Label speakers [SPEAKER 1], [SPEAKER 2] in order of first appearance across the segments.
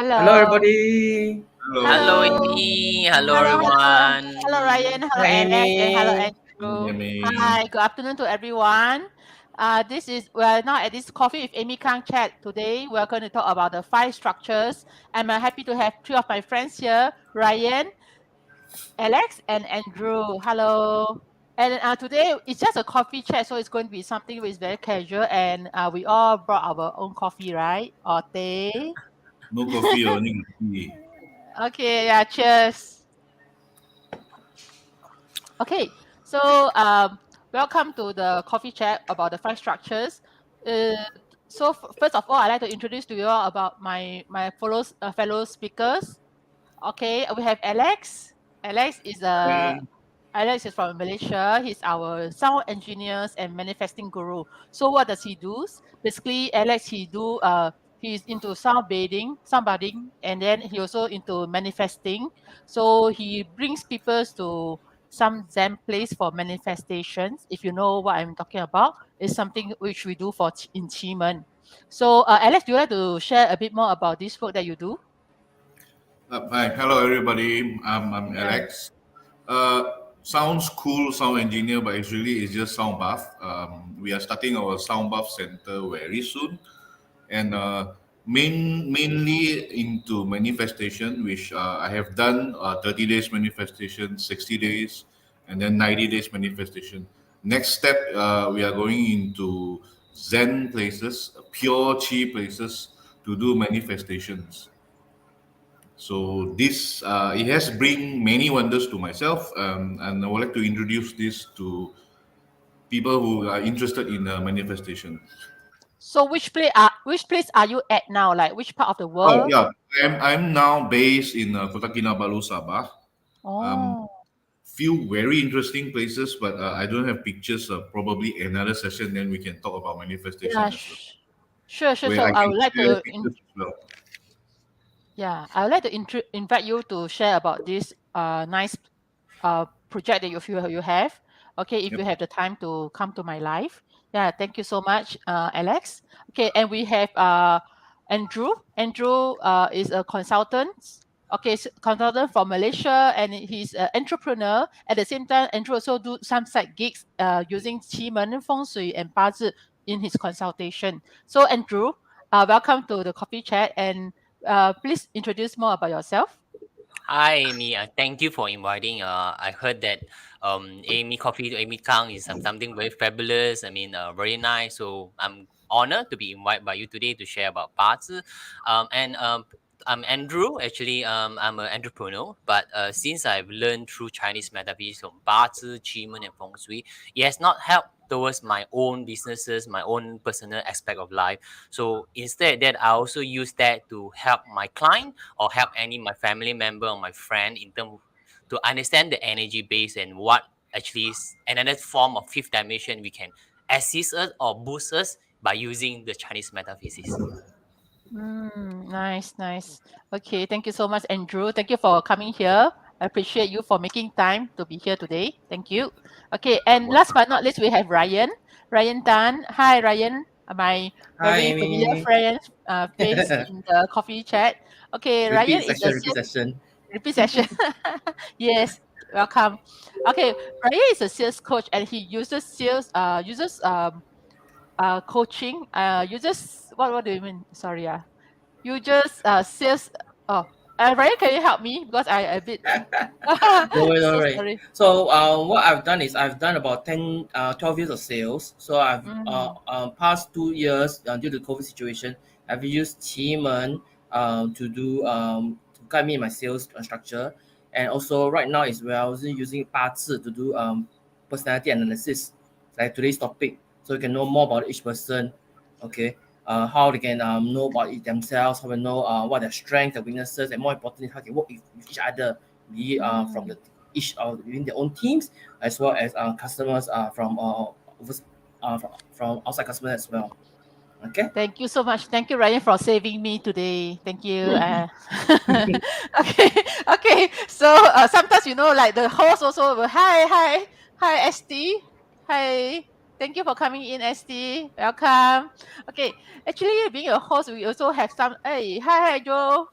[SPEAKER 1] Hello,
[SPEAKER 2] Hello.
[SPEAKER 1] everybody.
[SPEAKER 3] Hello,
[SPEAKER 2] Hello.
[SPEAKER 4] Hello.
[SPEAKER 3] Amy. Hello,
[SPEAKER 4] Hello. Hello,
[SPEAKER 3] everyone.
[SPEAKER 4] Ryan. Hello,
[SPEAKER 1] Hi,
[SPEAKER 4] Alex. And hello,
[SPEAKER 1] Amy.
[SPEAKER 4] Andrew.
[SPEAKER 2] Amy.
[SPEAKER 4] Hi. Good afternoon to everyone. This is we're now at this Coffee with Amykang chat. Today we're going to talk about the five structures. I'm happy to have three of my friends here: Ryan, Alex, and Andrew. Hello. And today it's just a coffee chat, so it's going to be something which is very casual. And we all brought our own coffee, right? Or tea.
[SPEAKER 2] No coffee, only tea.
[SPEAKER 4] Okay. Yeah. Cheers. Okay, so welcome to the coffee chat about the five structures. Uh, first of all, I'd like to introduce to you all about my fellow speakers. Okay, we have Alex. Alex is a
[SPEAKER 1] Hi.
[SPEAKER 4] Alex is from Malaysia. He's our sound engineers and manifesting guru. So what does he do? Basically, Alex he's into sound bathing, and then he also into manifesting. So he brings people to some Zen place for manifestations. If you know what I'm talking about, it's something which we do for in Chimen. So Alex, do you like to share a bit more about this work that you do?
[SPEAKER 2] Hi, hello everybody. I'm
[SPEAKER 4] Yeah.
[SPEAKER 2] Alex. Sounds cool, sound engineer, but actually it's just sound buff. We are starting our sound buff center very soon, and mainly into manifestation, which I have done 30 days manifestation, 60 days, and then 90 days manifestation. Next step, we are going into Zen places, pure chi places to do manifestations. So this it has bring many wonders to myself, and I would like to introduce this to people who are interested in manifestation.
[SPEAKER 4] So which place are you at now? Like which part of the
[SPEAKER 2] Oh
[SPEAKER 4] world?
[SPEAKER 2] yeah, I'm now based in Kota Kinabalu, Sabah. Um,
[SPEAKER 4] Oh,
[SPEAKER 2] few very interesting places, but I don't have pictures. Probably another session, then we can talk about
[SPEAKER 4] yeah,
[SPEAKER 2] manifestation as well,
[SPEAKER 4] sure, sure.
[SPEAKER 2] where
[SPEAKER 4] So
[SPEAKER 2] I
[SPEAKER 4] I
[SPEAKER 2] can
[SPEAKER 4] would like
[SPEAKER 2] share
[SPEAKER 4] to
[SPEAKER 2] pictures as well.
[SPEAKER 4] yeah, I would like to invite you to share about this nice project that you have. Okay, if
[SPEAKER 2] Yep.
[SPEAKER 4] you have the time to come to my live. Yeah, thank you so much, Alex. Okay, and we have Andrew. Andrew is a consultant. Okay, consultant from Malaysia, and he's an entrepreneur. At the same time, Andrew also do some side gigs using qi men, feng shui, and 八字 in his consultation. So, Andrew, welcome to the coffee chat, and please introduce more about yourself.
[SPEAKER 3] Hi, Amy. Thank you for inviting. I heard that Amy Coffee to Amy Kang is something very fabulous. I mean, very nice. So I'm honored to be invited by you today to share about 八字. And I'm Andrew. Actually, I'm an entrepreneur. But since I've learned through Chinese metaphysics from 八字, Qi and Feng Shui, it has not helped towards my own businesses, my own personal aspect of life. So instead that I also use that to help my client or help any my family member or my friend in terms to understand the energy base and what actually is another form of fifth dimension we can assist us or boost us by using the Chinese metaphysics.
[SPEAKER 4] Nice, nice. Okay, thank you so much, Andrew. Thank you for coming here. I appreciate you for making time to be here today. Thank you. Okay, and last but not least, we have Ryan. Ryan Tan. Hi, Ryan. My
[SPEAKER 1] Hi,
[SPEAKER 4] very familiar
[SPEAKER 1] Amy.
[SPEAKER 4] friend, face in the coffee chat. Okay, Ryan
[SPEAKER 1] Repeat
[SPEAKER 4] is a
[SPEAKER 1] session, repeat
[SPEAKER 4] sales
[SPEAKER 1] session.
[SPEAKER 4] repeat session. Yes, welcome. Okay, Ryan is a sales coach, and he uses coaching. Uses what do you mean? Sorry, you just sales. Oh, Ryan, can you help me because I a bit
[SPEAKER 1] Don't worry, don't
[SPEAKER 4] so
[SPEAKER 1] worry.
[SPEAKER 4] sorry.
[SPEAKER 1] So, what I've done is I've done about 12 years of sales. So, I've
[SPEAKER 4] Mm,
[SPEAKER 1] past 2 years due to COVID situation, I've used Qi to do to guide me in my sales structure, and also right now is where I was using 八字 to do personality analysis, like today's topic, so you can know more about each person. Okay. How they can know about it themselves, how to know what their strengths, their weaknesses, and more importantly, how they can work with each other, be it from
[SPEAKER 4] mm.
[SPEAKER 1] the each within their own teams, as well as customers from outside customers as well. Okay.
[SPEAKER 4] Thank you so much. Thank you, Ryan, for saving me today. Thank you. Okay, okay. So sometimes like the host also will hi, hi, hi, ST, hi. Thank you for coming in, ST. Welcome. Okay. Actually, being a host, we also have some. Hey, hi, Joe.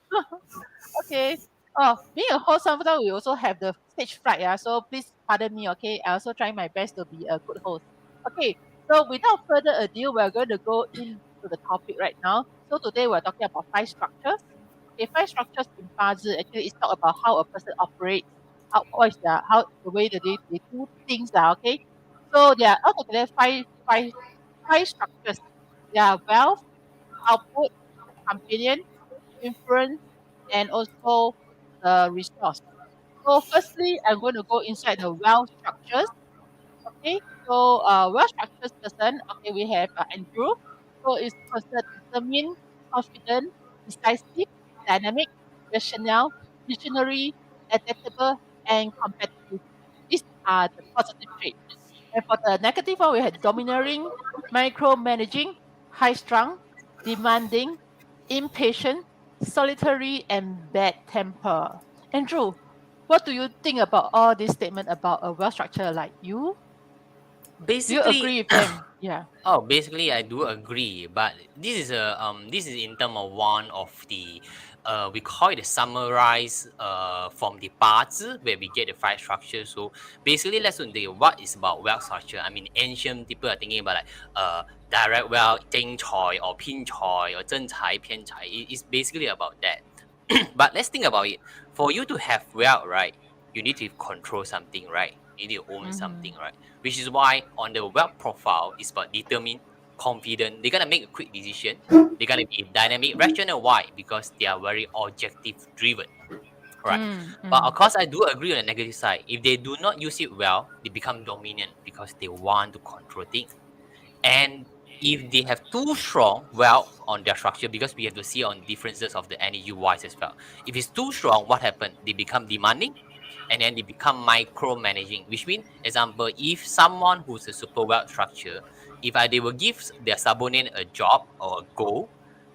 [SPEAKER 4] Okay. Oh, being a host, sometimes we also have the stage fright. Yeah. So please pardon me. Okay. I also try my best to be a good host. Okay. So without further ado, we're going to go into the topic right now. So today we're talking about five structures. Okay, five structures in puzzle actually is talk about how a person operates, what is how the way that they do things. Okay. So there are altogether five structures. They are wealth, output, companion, influence, and also the resource. So firstly, I'm going to go inside the wealth structures. Okay, so wealth structures person. Okay, we have Andrew. So it's person determined, confident, decisive, dynamic, rational, visionary, adaptable, and competitive. These are the positive traits. And for the negative one, we had domineering, micromanaging, high strung, demanding, impatient, solitary, and bad temper. Andrew, what do you think about all this statement about a well structure like you? Do you
[SPEAKER 3] Basically,
[SPEAKER 4] agree with them? Yeah.
[SPEAKER 3] oh, basically, I do agree, but this is in term of one of the we call it a summarize from the parts where we get the five structures. So basically, let's look at what is about wealth structure. I mean, ancient people are thinking about like direct wealth, 精财 or 偏财 or 正财偏财. It's basically about that. But let's think about it. For you to have wealth, right, you need to control something, right? You need to own
[SPEAKER 4] Mm-hmm.
[SPEAKER 3] something, right? Which is why on the wealth profile is about determined, confident. They're gonna make a quick decision. They're gonna be dynamic, rational. Why? Because they are very objective driven. Right. But of
[SPEAKER 4] Mm-hmm.
[SPEAKER 3] course, I do agree on the negative side. If they do not use it well, they become dominant because they want to control things. And if they have too strong well on their structure, because we have to see on differences of the energy wise as well. If it's too strong, what happens? They become demanding and then they become micromanaging, which means, example, if someone who's a super well structure, if they will give their subordinate a job or a goal,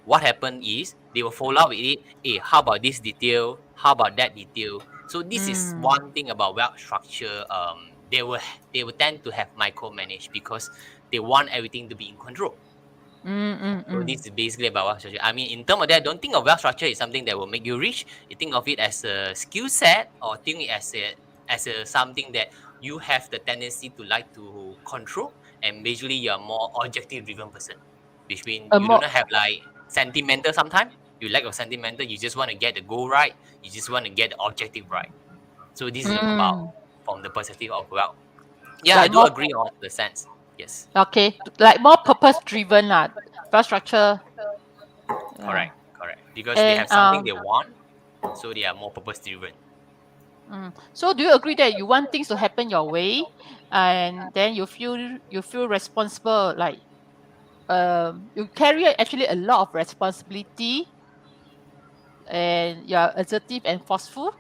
[SPEAKER 3] what happen is they will follow up with it. Hey, how about this detail? How about that detail? So this is
[SPEAKER 4] Mm.
[SPEAKER 3] one thing about wealth structure. They will tend to have micromanage because they want everything to be in control. So
[SPEAKER 4] Mm-mm-mm.
[SPEAKER 3] this is basically about wealth structure. I mean, in terms of that, don't think of wealth structure as something that will make you rich. You think of it as a skill set, or think it as a something that you have the tendency to like to control, and basically you're more objective driven person, which means
[SPEAKER 4] A
[SPEAKER 3] you do
[SPEAKER 4] more
[SPEAKER 3] not have like sentimental. Sometimes you lack of sentimental. You just want to get the goal right. You just want to get the objective right. So this is about
[SPEAKER 4] mm,
[SPEAKER 3] from the perspective of wealth. Yeah, I
[SPEAKER 4] like
[SPEAKER 3] do
[SPEAKER 4] more
[SPEAKER 3] agree on the sense. Yes,
[SPEAKER 4] okay, like more purpose driven lah. Infrastructure. Yeah.
[SPEAKER 3] correct, correct. Because they
[SPEAKER 4] And
[SPEAKER 3] have something they want, so they are more purpose driven.
[SPEAKER 4] so do you agree that you want things to happen your way, and then you feel responsible, like you carry actually a lot of responsibility, and you're assertive and forceful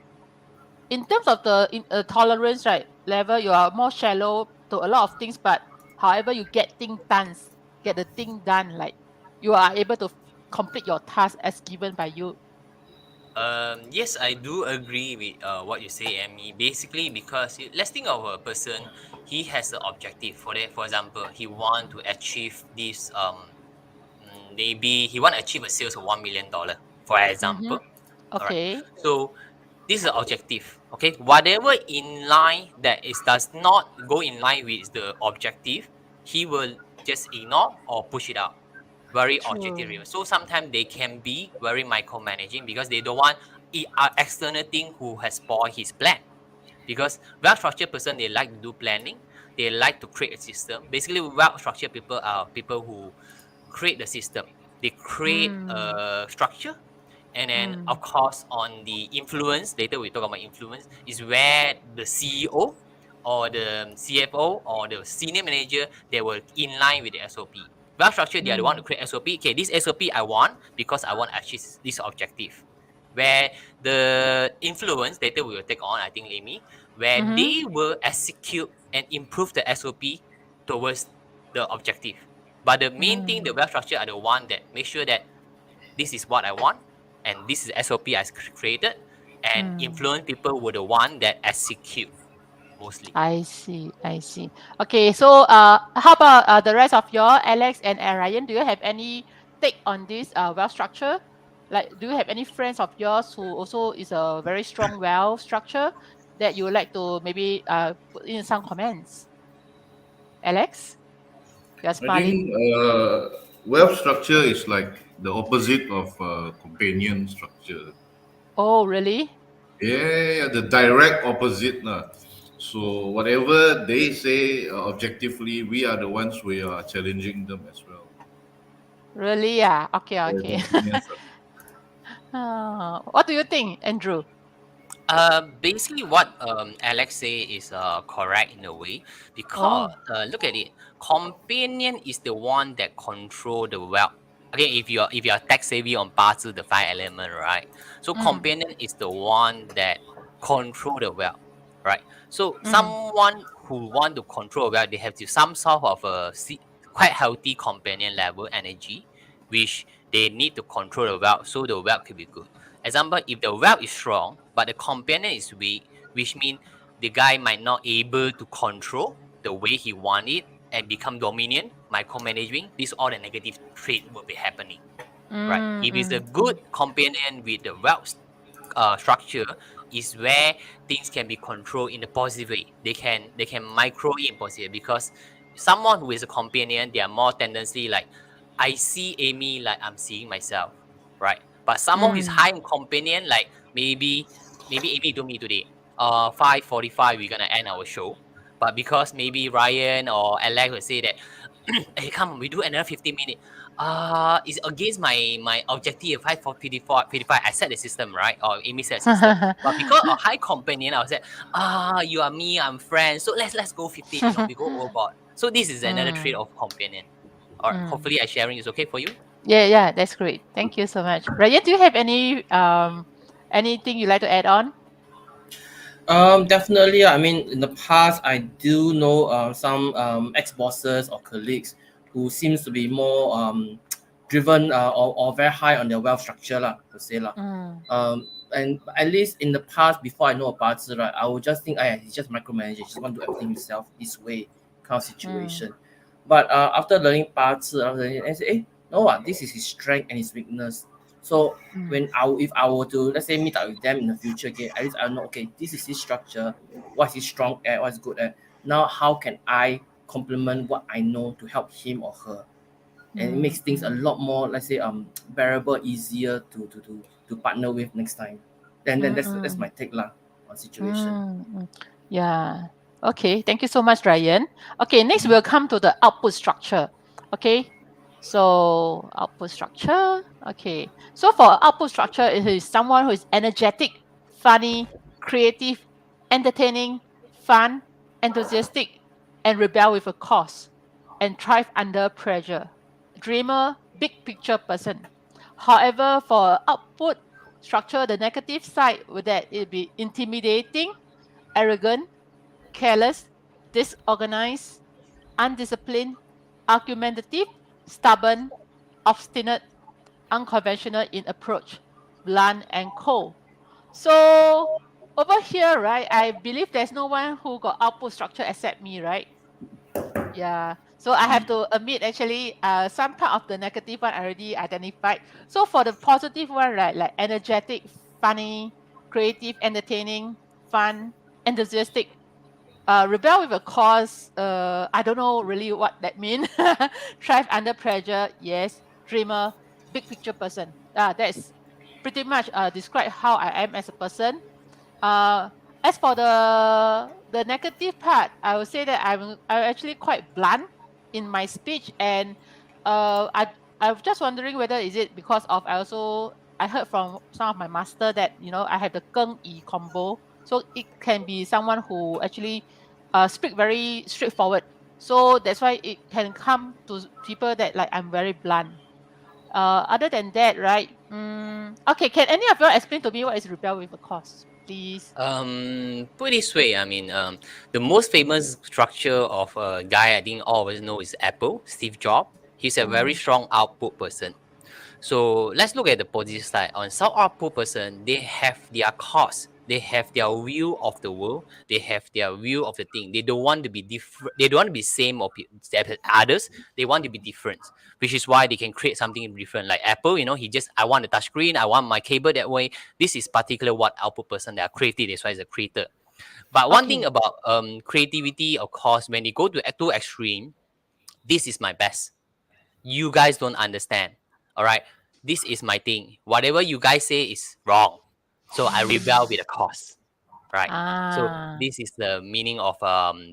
[SPEAKER 4] in terms of the tolerance, right, level. You are more shallow to a lot of things, but however you get the thing done, like you are able to complete your task as given by you.
[SPEAKER 3] Yes, I do agree with what you say, Amy. Basically, because let's think of a person, he has an objective. For example, he want to achieve this. Maybe he want to achieve a sales of $1 million, for
[SPEAKER 4] Mm-hmm.
[SPEAKER 3] example. All right.
[SPEAKER 4] Okay.
[SPEAKER 3] So this is the objective. Okay. Whatever in line that is does not go in line with the objective, he will just ignore or push it out. Very objective
[SPEAKER 4] True.
[SPEAKER 3] driven. So sometimes they can be very micromanaging because they don't want external thing who has spoiled his plan. Because well structured person, they like to do planning, they like to create a system. Basically, well structured people are people who create the system. They create
[SPEAKER 4] Mm,
[SPEAKER 3] a structure, and then of
[SPEAKER 4] mm,
[SPEAKER 3] course on the influence. Later we talk about influence. Is where the CEO or the CFO or the senior manager, they will in line with the SOP. Well structured, they are the one to
[SPEAKER 4] mm,
[SPEAKER 3] create SOP. Okay, this SOP I want because I want to achieve this objective. Where the influence later we will take on, I think, Amy, where
[SPEAKER 4] mm-hmm,
[SPEAKER 3] they will execute and improve the SOP towards the objective. But the main thing, the
[SPEAKER 4] mm,
[SPEAKER 3] web structure are the one that make sure that this is what I want, and this is SOP I created, and
[SPEAKER 4] mm,
[SPEAKER 3] influence people were the one that execute mostly.
[SPEAKER 4] I see. I see. Okay. So, how about the rest of your Alex and Ryan? Do you have any take on this wealth structure? Like, do you have any friends of yours who also is a very strong wealth structure that you would like to maybe put in some comments? Alex, you're
[SPEAKER 2] I think
[SPEAKER 4] smiling.
[SPEAKER 2] wealth structure is like the opposite of companion structure.
[SPEAKER 4] Oh, really?
[SPEAKER 2] Yeah, the direct opposite. Lah. So whatever they say objectively, we are the ones we are challenging them as well.
[SPEAKER 4] Really? Yeah. Okay. Okay.
[SPEAKER 2] And, yes,
[SPEAKER 4] What do you think, Andrew?
[SPEAKER 3] Basically, what Alex say is correct in a way because
[SPEAKER 4] Oh.
[SPEAKER 3] look at it, companion is the one that control the wealth. Okay, if you're tech savvy on 八字 the five element, right? So
[SPEAKER 4] Mm,
[SPEAKER 3] companion is the one that control the wealth, right? So
[SPEAKER 4] mm,
[SPEAKER 3] someone who want to control wealth, they have to some sort of a quite healthy companion level energy, which they need to control the wealth, so the wealth can be good. Example, if the wealth is strong, but the companion is weak, which means the guy might not able to control the way he want it and become dominant, micromanaging, this all the negative trait will be happening, right?
[SPEAKER 4] mm,
[SPEAKER 3] If it's a
[SPEAKER 4] mm,
[SPEAKER 3] good companion with the wealth structure, is where things can be controlled in a positive way. They can micro in positive because someone who is a companion, they are more tendency like I see Amy like I'm seeing myself, right? But someone who is
[SPEAKER 4] mm.
[SPEAKER 3] high in companion, like maybe Amy told me today, 5:45 we're gonna end our show. But because maybe Ryan or Alex will say that, hey, come on, we do another 15 minutes. It's against my objective of 5:54, 55. I set the system, right? Or Amy set the system. But because of high companion, I was like, you are me, I'm friends. So let's go 15, we go overboard. So this is another trait
[SPEAKER 4] Mm,
[SPEAKER 3] of companion. All right,
[SPEAKER 4] mm.
[SPEAKER 3] hopefully I sharing is okay for you.
[SPEAKER 4] Yeah, yeah, that's great. Thank you so much. Ryan, do you have anything you like to add on?
[SPEAKER 1] Definitely. I mean, in the past, I do know some ex bosses or colleagues who seems to be more driven or very high on their wealth structure lah, per se lah.
[SPEAKER 4] Mm,
[SPEAKER 1] And at least in the past, before I know about it, right, I would just think, he's just micromanaging. He just want to do everything himself this way, kind of
[SPEAKER 4] mm,
[SPEAKER 1] situation. But after learning 八字, after learning, I say, no, this is his strength and his weakness. So
[SPEAKER 4] mm,
[SPEAKER 1] if I were to, let's say, meet up with them in the future again, at least I know, okay, this is his structure, what he's strong at, what's good at. Now, how can I complement what I know to help him or her? And it
[SPEAKER 4] mm,
[SPEAKER 1] makes things a
[SPEAKER 4] mm,
[SPEAKER 1] lot more, let's say, bearable, easier to partner with next time. Then
[SPEAKER 4] mm,
[SPEAKER 1] that's
[SPEAKER 4] mm,
[SPEAKER 1] my take lah on situation.
[SPEAKER 4] mm, mm. Yeah. Okay. Thank you so much, Ryan. Okay. Next,
[SPEAKER 2] Mhm.
[SPEAKER 4] we'll come to the output structure. Okay. So output structure. Okay. So for output structure, it is someone who is energetic, funny, creative, entertaining, fun, enthusiastic, and rebel with a cause, and thrive under pressure. Dreamer, big picture person. However, for output structure, the negative side would that it be intimidating, arrogant, careless, disorganized, undisciplined, argumentative, stubborn, obstinate, unconventional in approach, blunt, and cold. So over here, right, I believe there's no one who got output structure except me, right? Yeah. So I have to admit, actually, some part of the negative one I already identified. So for the positive one, right, like energetic, funny, creative, entertaining, fun, enthusiastic, rebel with a cause. I don't know really what that means. Thrive under pressure. Yes. Dreamer. Big picture person. That's pretty much describe how I am as a person. Uh, as for the negative part, I would say that I'm actually quite blunt in my speech, and I'm just wondering whether is it because of I heard from some of my master that I have the Geng Yi combo, so it can be someone who actually speak very straightforward. So that's why it can come to people that like I'm very blunt. Other than that, right? Okay, can any of you explain to me what is rebel with a cause, please?
[SPEAKER 3] Put this way, I mean, the most famous structure of a guy I think all of us know is Apple, Steve Jobs. He's a very
[SPEAKER 4] Mm,
[SPEAKER 3] strong output person. So let's look at the positive side. On some output person, they have their cause. They have their view of the world. They have their view of the thing. They don't want to be different. They don't want to be same or others. They want to be different, which is why they can create something different. Like Apple, he just I want a touch screen. I want my cable that way. This is particular what output person they are creative. That's why it's a creator. But one thing
[SPEAKER 4] Okay.
[SPEAKER 3] about creativity, of course, when they go to too extreme, this is my best. You guys don't understand. All right, this is my thing. Whatever you guys say is wrong. So I rebel with the cause. Right. So
[SPEAKER 4] Ah.
[SPEAKER 3] this is the meaning of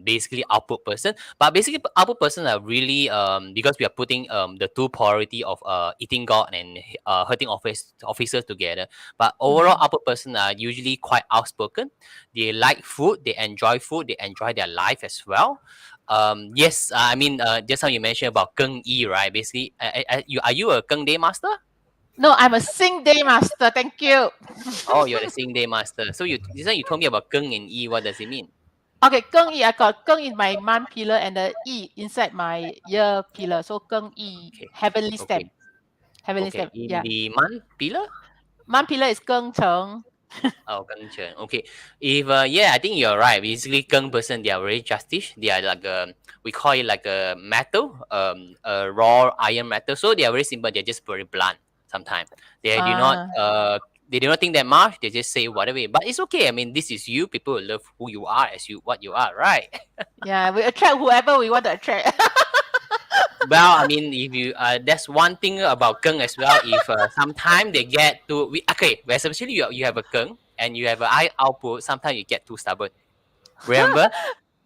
[SPEAKER 3] basically output person. But basically output person are really because we are putting the two polarity of eating God and hurting officers together. But overall output person are usually quite outspoken. They like food, they enjoy their life as well. Yes, I mean just how you mentioned about Keng Yi, right? Basically, are you a Keng Day master?
[SPEAKER 4] No, I'm a sing day master. Thank you.
[SPEAKER 3] Oh, you're the sing day master. So this one you told me about Keng and Yi. What does it mean?
[SPEAKER 4] Okay, Geng Yi, I got Geng in my man pillar and the Yi inside my ear pillar. So Geng Yi,
[SPEAKER 3] Okay.
[SPEAKER 4] heavenly
[SPEAKER 3] Okay.
[SPEAKER 4] stem. Heavenly
[SPEAKER 3] Okay.
[SPEAKER 4] stem.
[SPEAKER 3] In
[SPEAKER 4] Yeah.
[SPEAKER 3] the man pillar?
[SPEAKER 4] Man pillar is Geng Cheng.
[SPEAKER 3] Oh, Geng Chen. Okay. If yeah, I think you're right. Basically, Geng person they are very justice. They are like we call it like a metal, a raw iron metal. So they are very simple. They're just very blunt. Sometimes
[SPEAKER 4] Ah,
[SPEAKER 3] they do not think that much. They just say whatever. But it's okay. I mean, this is you. People will love who you are as you what you are, right?
[SPEAKER 4] yeah. We attract whoever we want to attract.
[SPEAKER 3] Well, I mean, if you that's one thing about Keng as well. If sometime they get to okay, well, especially you have a Keng and you have a high output, sometimes you get too stubborn. Remember,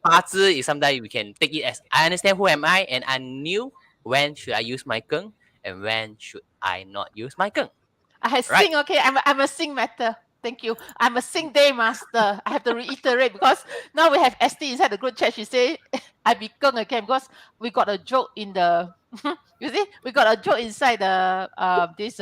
[SPEAKER 3] 八字 is sometimes we can take it as I understand who am I and I knew when should I use my Keng and when should I not use my Keng.
[SPEAKER 4] I
[SPEAKER 3] Right?
[SPEAKER 4] sing, okay. I'm a sing master. Thank you. I'm a sing day master. I have to reiterate because now we have ST inside the group chat. She say I be Geng again because we got a joke in the you see, we got a joke inside the this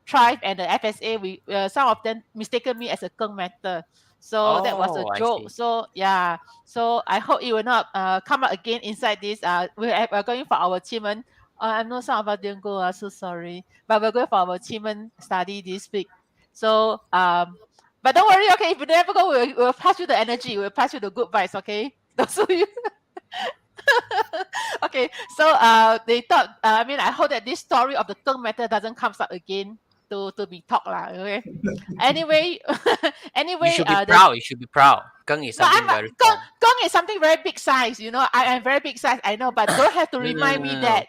[SPEAKER 4] tribe and the FSA. We some of them mistaken me as a Geng master. So that was a
[SPEAKER 3] Oh, I
[SPEAKER 4] joke.
[SPEAKER 3] see.
[SPEAKER 4] So yeah. So I hope it will not come up again inside this. We're going for our achievement. I know some of us didn't go. So sorry, but we're going for our achievement study this week. So but don't worry. Okay, if you never go, we'll pass you the energy. We'll pass you the good vibes. Okay. So you okay, so they thought. I mean, I hope that this story of the Keng matter doesn't come up again to be talked lah. Okay. Anyway,
[SPEAKER 3] You
[SPEAKER 4] anyway,
[SPEAKER 3] should be
[SPEAKER 4] the
[SPEAKER 3] proud. You should be proud. Keng is
[SPEAKER 4] no, I'm
[SPEAKER 3] something
[SPEAKER 4] a,
[SPEAKER 3] very
[SPEAKER 4] Keng,
[SPEAKER 3] strong.
[SPEAKER 4] Keng is something very big size. You know, I am very big size. I know, but don't have to
[SPEAKER 3] No, no,
[SPEAKER 4] remind
[SPEAKER 3] no,
[SPEAKER 4] me
[SPEAKER 3] no.
[SPEAKER 4] that.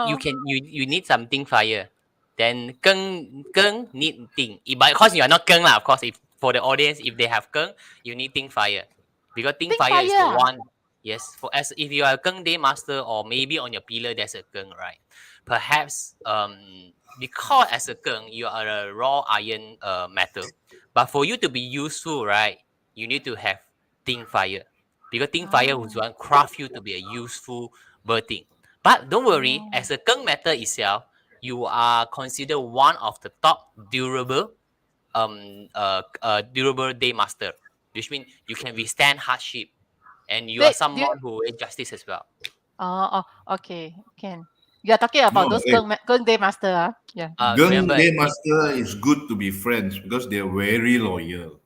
[SPEAKER 3] You
[SPEAKER 4] No,
[SPEAKER 3] can you need something fire. Then Geng need thing. But of course you are not Geng lah. Of course, if for the audience, if they have Geng, you need thing fire. Because thing
[SPEAKER 4] think
[SPEAKER 3] fire is the
[SPEAKER 4] fire.
[SPEAKER 3] one. Yes, for as if you are a Geng Day master or maybe on your pillar there's a Geng, right? Perhaps because as a Geng you are a raw iron metal. But for you to be useful, right, you need to have thing fire. Because thing fire was
[SPEAKER 4] Oh,
[SPEAKER 3] one craft you to be a useful birthing. But don't worry,
[SPEAKER 4] oh.
[SPEAKER 3] as a Keng matter itself, you are considered one of the top durable day master, which means you can withstand hardship and you are
[SPEAKER 4] Wait, do you,
[SPEAKER 3] someone who is justice as well.
[SPEAKER 4] okay, can. You are talking
[SPEAKER 2] No,
[SPEAKER 4] about those
[SPEAKER 2] eh,
[SPEAKER 4] Keng Day Master, Yeah.
[SPEAKER 2] Geng
[SPEAKER 3] Remember,
[SPEAKER 2] Day Master is good to be friends because they're very loyal.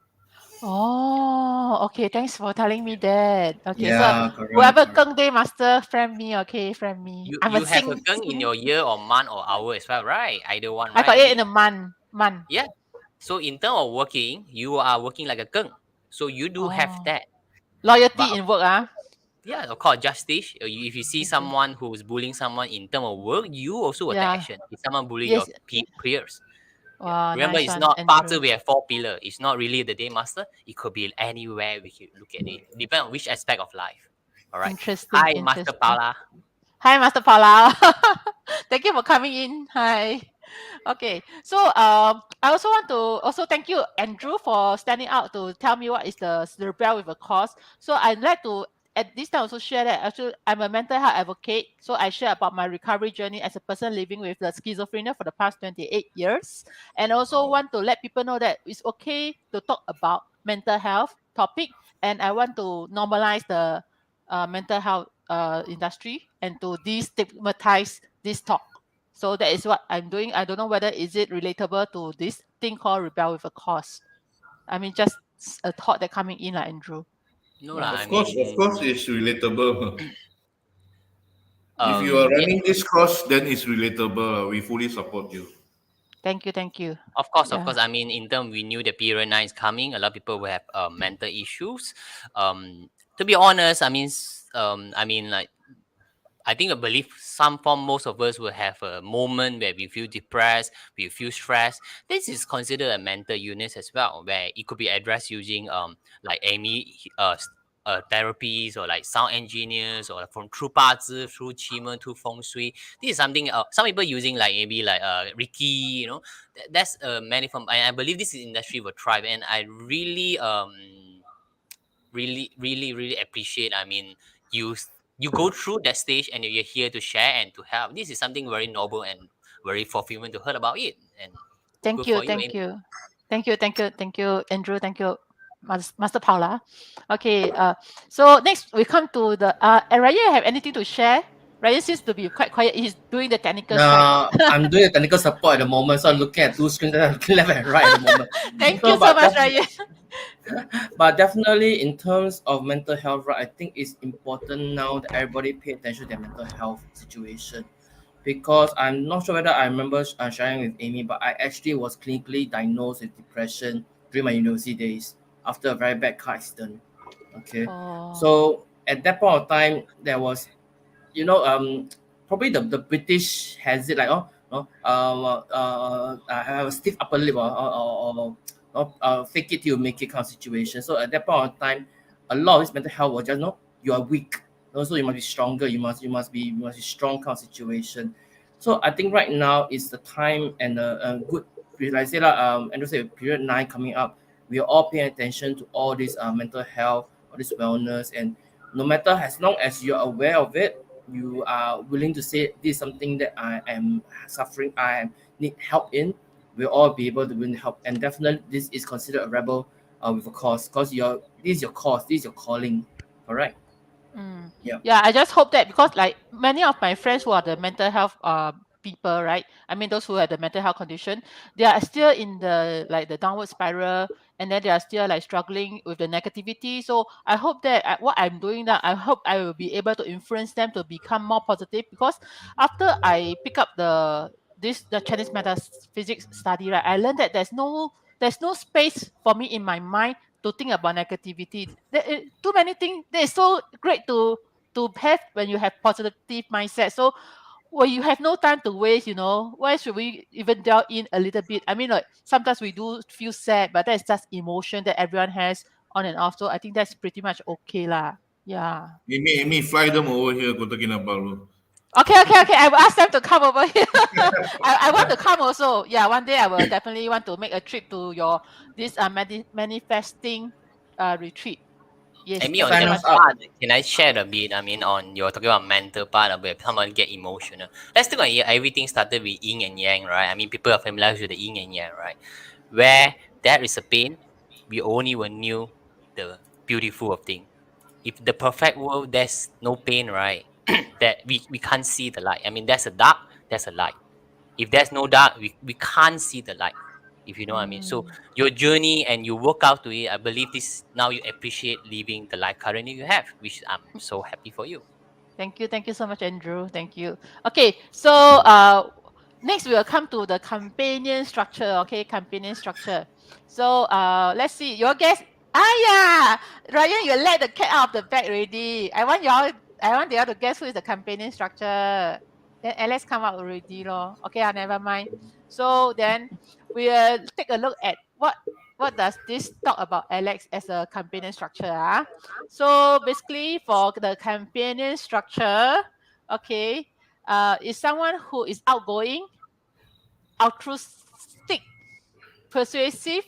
[SPEAKER 4] Oh, okay. Thanks for telling me that. Okay, so
[SPEAKER 1] Yeah, correct,
[SPEAKER 4] whoever
[SPEAKER 1] correct.
[SPEAKER 4] Keng Day Master, friend me, okay, friend me. I'm a
[SPEAKER 3] you have a
[SPEAKER 4] sing.
[SPEAKER 3] Keng in your year or month or hour as well, right? Either one,
[SPEAKER 4] I
[SPEAKER 3] right,
[SPEAKER 4] got it in
[SPEAKER 3] Amy?
[SPEAKER 4] a month. Month.
[SPEAKER 3] Yeah. So in terms of working, you are working like a Keng. So you do have
[SPEAKER 4] Oh,
[SPEAKER 3] that.
[SPEAKER 4] loyalty
[SPEAKER 3] But
[SPEAKER 4] in work.
[SPEAKER 3] yeah, of course, justice. If you see
[SPEAKER 4] Okay.
[SPEAKER 3] someone who is bullying someone in terms of work, you also will take
[SPEAKER 4] Yeah.
[SPEAKER 3] action. If someone bully your
[SPEAKER 4] Yes.
[SPEAKER 3] peers, yeah.
[SPEAKER 4] Wow,
[SPEAKER 3] Remember,
[SPEAKER 4] nice
[SPEAKER 3] it's
[SPEAKER 4] one,
[SPEAKER 3] not
[SPEAKER 4] Andrew.
[SPEAKER 3] part we have four pillar. It's not really the day master. It could be anywhere we could look at it. Depend on which aspect of life. All right.
[SPEAKER 4] Interesting,
[SPEAKER 3] Hi, Master
[SPEAKER 4] interesting.
[SPEAKER 3] Paula.
[SPEAKER 4] Hi, Master Paula. Thank you for coming in. Hi. Okay. So I also want to also thank you, Andrew, for standing out to tell me what is the rebel with a cause. So I'd like to at this time also share that actually I'm a mental health advocate. So I share about my recovery journey as a person living with the schizophrenia for the past 28 years. And also
[SPEAKER 2] Wow.
[SPEAKER 4] want to let people know that it's okay to talk about mental health topic. And I want to normalize the mental health industry and to destigmatize this talk. So that is what I'm doing. I don't know whether is it relatable to this thing called rebel with a cause. I mean, just a thought that coming in, like Andrew.
[SPEAKER 3] No
[SPEAKER 4] Yeah.
[SPEAKER 3] lah. I
[SPEAKER 2] Of
[SPEAKER 3] mean,
[SPEAKER 2] course, it's relatable. If you are
[SPEAKER 3] yeah,
[SPEAKER 2] running this course, then it's relatable. We fully support you.
[SPEAKER 4] Thank you. Thank you.
[SPEAKER 3] of course, of
[SPEAKER 4] Yeah.
[SPEAKER 3] course. I mean, in term, we knew that period 9 is coming. A lot of people will have mental issues. To be honest, I mean, like, I think I believe some form most of us will have a moment where we feel depressed, we feel stressed. This is considered a mental illness as well, where it could be addressed using like Amy therapies, or like sound engineers, or from through 八字, through qima, through feng shui. This is something some people using like maybe like Reiki, you know. That's many from, and I believe this industry will thrive, and I really really appreciate, I mean, you you go through that stage and you're here to share and to help. This is something very noble and very fulfillment to hear about it, and
[SPEAKER 4] Thank
[SPEAKER 3] good
[SPEAKER 4] you.
[SPEAKER 3] for you,
[SPEAKER 4] Thank
[SPEAKER 3] Amy.
[SPEAKER 4] you. Thank you. Thank you. Thank you, Andrew. Thank you, Master Paula. Okay. So next we come to the Ryan. Have anything to share? Ryan seems to be quite quiet. He's doing the technicals, right?
[SPEAKER 1] Now I'm doing a technical support at the moment, so I'm looking at two screens. I'm looking left and right at the moment.
[SPEAKER 4] Thank
[SPEAKER 1] So,
[SPEAKER 4] you so much, Ryan.
[SPEAKER 1] but definitely in terms of mental health, right? I think it's important now that everybody pay attention to their mental health situation, because I'm not sure whether I remember sharing with Amy, but I actually was clinically diagnosed with depression during my university days after a very bad car accident. Okay,
[SPEAKER 4] Oh.
[SPEAKER 1] so at that point of time, there was, you know, probably the British has it like, oh, no, have a stiff upper lip, fake it till you make it kind of situation. So at that point of time, a lot of this mental health was just, no, you are weak. Also, you must be stronger. You must be strong kind of situation. So I think right now is the time and a good, like I say lah, Andrew said, period 9 coming up. We are all paying attention to all this mental health, all this wellness, and no matter, as long as you're aware of it, you are willing to say this is something that I am suffering, need help in, we'll all be able to win help. And definitely this is considered a rebel with a cause, because this is your cause, this is your calling. Correct.
[SPEAKER 4] Mm.
[SPEAKER 1] Yeah.
[SPEAKER 4] Yeah, I just hope that, because like many of my friends who are the mental health people, right? I mean those who have the mental health condition, they are still in the like the downward spiral, and then they are still like struggling with the negativity. So I hope that what I'm doing now, I hope I will be able to influence them to become more positive, because after I pick up the Chinese metaphysics study, right, I learned that there's no space for me in my mind to think about negativity. Too many things. That is so great to have when you have positive mindset. So when you have no time to waste, why should we even delve in a little bit? I mean, like sometimes we do feel sad, but that's just emotion that everyone has on and off. So I think that's pretty much okay lah. Yeah.
[SPEAKER 2] Amy, fly them over here, Kota Kinabalu.
[SPEAKER 4] Okay, okay, okay. I will ask them to come over here. I want to come also. Yeah, one day I will definitely want to make a trip to your this manifesting retreat.
[SPEAKER 3] I
[SPEAKER 4] Yes,
[SPEAKER 3] mean,
[SPEAKER 4] thank you
[SPEAKER 3] on
[SPEAKER 4] so
[SPEAKER 1] Sign
[SPEAKER 3] that
[SPEAKER 1] us
[SPEAKER 4] much.
[SPEAKER 1] up.
[SPEAKER 3] part, can I share a bit? I mean, on you're talking about mental part of it, someone get emotional. Let's think about it. Everything started with yin and yang, right? I mean, people are familiar with the yin and yang, right? Where there is a pain, we only will knew the beautiful of thing. If the perfect world, there's no pain, right? That we can't see the light. I mean, there's a dark, there's a light. If there's no dark, we can't see the light, if you know what I mean. So
[SPEAKER 4] Mm.
[SPEAKER 3] your journey and you work out to it, I believe this now you appreciate living the life currently you have, which I'm so happy for you.
[SPEAKER 4] Thank you. Thank you so much, Andrew. Thank you. Okay, so next we will come to the companion structure. Okay, companion structure. So let's see. Your guess. Ah yeah, Ryan, you let the cat out of the bag already. I want y'all to guess who is the companion structure. Then Alex come out already, lor. Okay, never mind. So then we'll take a look at what does this talk about Alex as a companion structure. So basically, for the companion structure, okay, is someone who is outgoing, altruistic, persuasive,